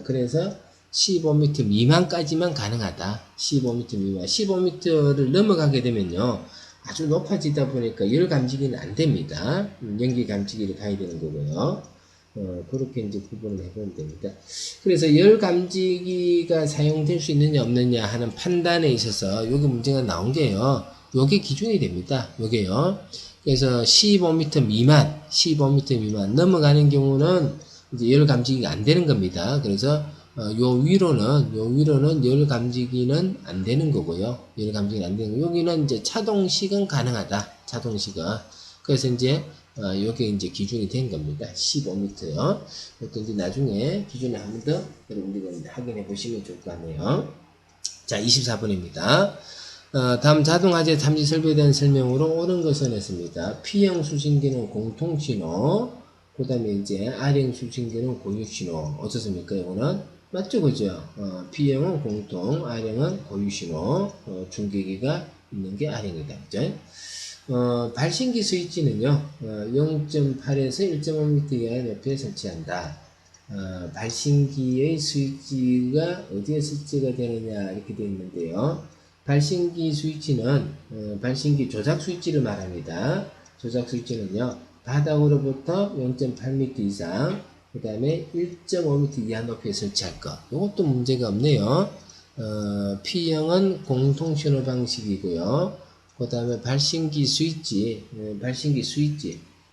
그래서 15m 미만까지만 가능하다. 15m 미만. 15m를 넘어가게 되면요. 아주 높아지다 보니까 열 감지기는 안 됩니다. 연기 감지기를 가야 되는 거고요. 그렇게 이제 구분을 해보면 됩니다. 그래서 열 감지기가 사용될 수 있느냐 없느냐 하는 판단에 있어서 여기 문제가 나온 게요. 요게 기준이 됩니다. 요게요. 그래서 15m 미만 넘어가는 경우는 이제 열 감지기가 안 되는 겁니다. 그래서 요 위로는 열 감지기는 안 되는 거고요. 열 감지기는 안 되는 거. 여기는 이제 차동식은 가능하다. 차동식은. 그래서 이제 요게 이제 기준이 된 겁니다. 15m요. 이것도 이제 나중에 기준을 한 번 더 여러분들이 확인해 보시면 좋을 것 같네요. 자, 24번입니다. 다음 자동화재 탐지 설비에 대한 설명으로 옳은 것은 했습니다. P형 수신기는 공통신호, 그 다음에 이제 R형 수신기는 고유신호. 어떻습니까? 이거는? 맞죠? 그죠? P형은 공통, R형은 고유신호, 중계기가 있는 게 R형이다. 그죠? 발신기 스위치는요, 0.8에서 1.5m 이하 높이에 설치한다. 발신기의 스위치가 어디에 설치가 되느냐, 이렇게 되어 있는데요. 발신기 스위치는, 발신기 조작 스위치를 말합니다. 조작 스위치는요, 바닥으로부터 0.8m 이상, 그 다음에 1.5m 이하 높이에 설치할 것. 이것도 문제가 없네요. P형은 공통신호 방식이고요. 그 다음에 발신기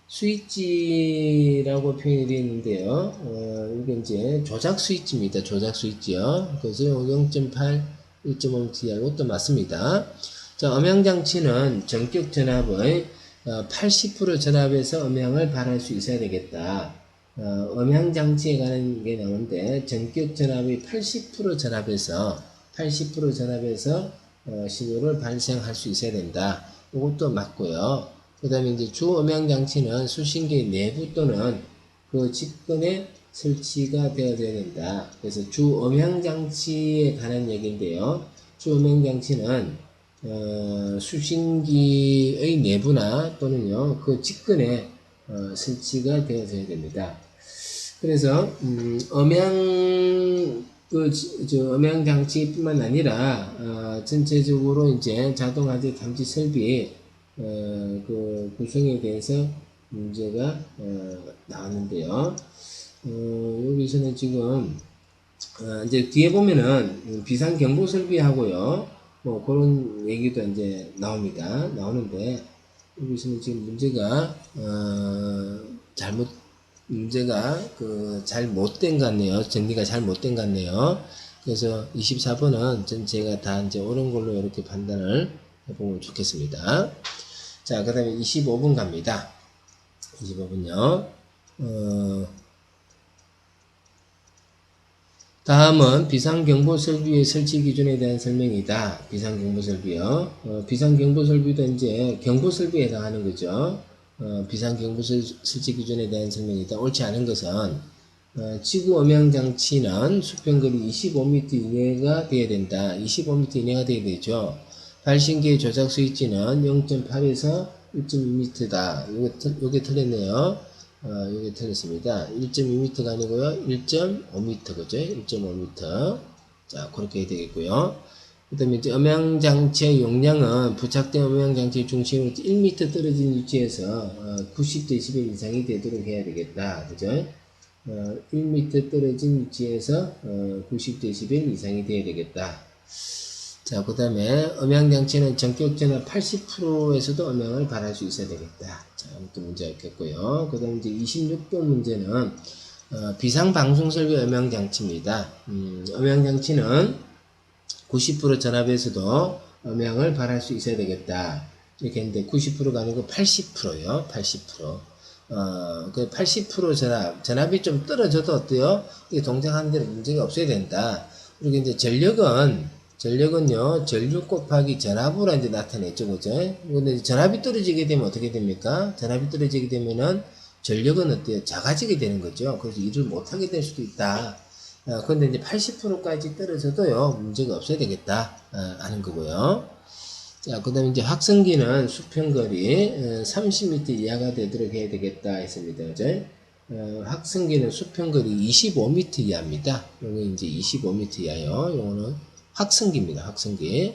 스위치라고 표현이 되어 있는데요. 이게 이제 조작 스위치입니다. 조작 스위치요. 그래서 0.8, 1.5m 이하 이것도 맞습니다. 자, 음향장치는 전격 전압의 80% 전압에서 음향을 발할 수 있어야 되겠다. 음향장치에 관한 게 나오는데 전격 전압의 80% 전압에서 신호를 발생할 수 있어야 된다. 이것도 맞고요. 그 다음에 이제 주 음향장치는 수신기 내부 또는 그 직근에 설치가 되어야 된다. 그래서 주 음향장치에 관한 얘기인데요. 주 음향장치는 수신기의 내부나 또는요 그 직근에 설치가 되어야 됩니다. 그래서 음향장치뿐만 아니라, 전체적으로 이제 자동화재 탐지 설비, 구성에 대해서 문제가, 나왔는데요. 여기서는 지금, 이제 뒤에 보면은 비상경보 설비하고요, 뭐 그런 얘기도 이제 나오는데, 여기서는 지금 문제가, 잘 못된 것 같네요. 정리가 잘 못된 것 같네요. 그래서 24번은 제가 다 이제 옳은 걸로 이렇게 판단을 해보면 좋겠습니다. 자, 그 다음에 25번 갑니다. 25번요. 다음은 비상경보 설비의 설치 기준에 대한 설명이다. 비상경보 설비요. 비상경보 설비도 이제 경보 설비에 해당하는 거죠. 비상경보 설치 기준에 대한 설명이다. 옳지 않은 것은 지구 음향장치는 수평거리 25m 이내가 되어야 된다. 25m 이내가 되어야 되죠. 발신기의 조작 스위치는 0.8에서 1.2m다. 요게 틀렸네요. 요게 틀렸습니다. 1.2m가 아니고요. 1.5m, 그죠? 1.5m. 자, 그렇게 해야 되겠고요. 그 다음에 이제 음향장치의 용량은 부착된 음향장치의 중심으로 1m 떨어진 위치에서 90dB 이상이 되도록 해야 되겠다. 그죠? 1m 떨어진 위치에서 90dB 이상이 되어야 되겠다. 자, 그 다음에 음향장치는 전격전압 80%에서도 음향을 발할 수 있어야 되겠다. 자, 아무튼 문제가 있겠고요. 그 다음에 이제 26번 문제는 비상방송설비 음향장치입니다. 음향장치는 90% 전압에서도 음향을 발할 수 있어야 되겠다. 이렇게 했는데 90%가 아니고 80%요. 80%. 그 80% 전압이 좀 떨어져도 어때요? 이게 동작하는 데는 문제가 없어야 된다. 그리고 이제 전력은요, 전류 곱하기 전압으로 이제 나타냈죠. 그죠? 근데 전압이 떨어지게 되면 어떻게 됩니까? 전압이 떨어지게 되면은 전력은 어때요? 작아지게 되는 거죠. 그래서 일을 못하게 될 수도 있다. 근데 이제 80%까지 떨어져도요, 문제가 없어야 되겠다, 하는 거고요. 자, 그 다음에 이제 확성기는 수평거리 30m 이하가 되도록 해야 되겠다 했습니다. 그죠? 확성기는 수평거리 25m 이하입니다. 요거 이제 25m 이하요. 요거는 확성기입니다. 확성기.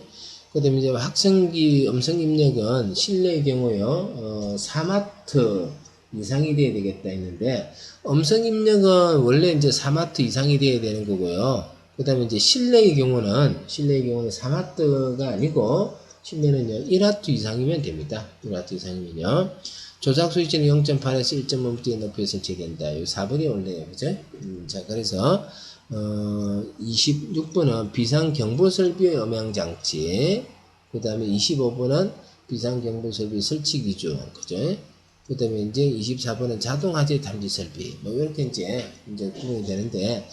그 다음에 이제 확성기 음성 입력은 실내의 경우요, 4마트 이상이 돼야 되겠다 했는데, 음성 입력은 원래 이제 4마트 이상이 돼야 되는 거고요. 그 다음에 이제 실내의 경우는 4마트가 아니고, 실내는요, 1와트 이상이면 됩니다. 1와트 이상이면요. 조작 스위치는 0.8에서 1.5m의 높이에 설치된다. 이 4번이 원래요. 그죠? 자, 그래서, 26번은 비상경보설비의 음향장치. 그 다음에 25번은 비상경보설비 설치 기준. 그죠? 그 다음에 이제 24번은 자동화재 탐지 설비. 뭐, 이렇게 이제 구분이 되는데,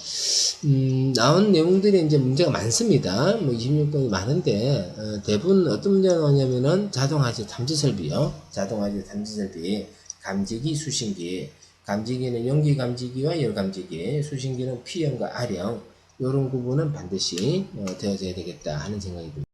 나온 내용들이 이제 문제가 많습니다. 뭐 26번이 많은데, 대부분 어떤 문제가 나오냐면은 자동화재 탐지 설비요. 자동화재 탐지 설비. 감지기, 수신기. 감지기는 연기 감지기와 열 감지기. 수신기는 P형과 R형. 요런 구분은 반드시 되어져야 되겠다 하는 생각이 듭니다.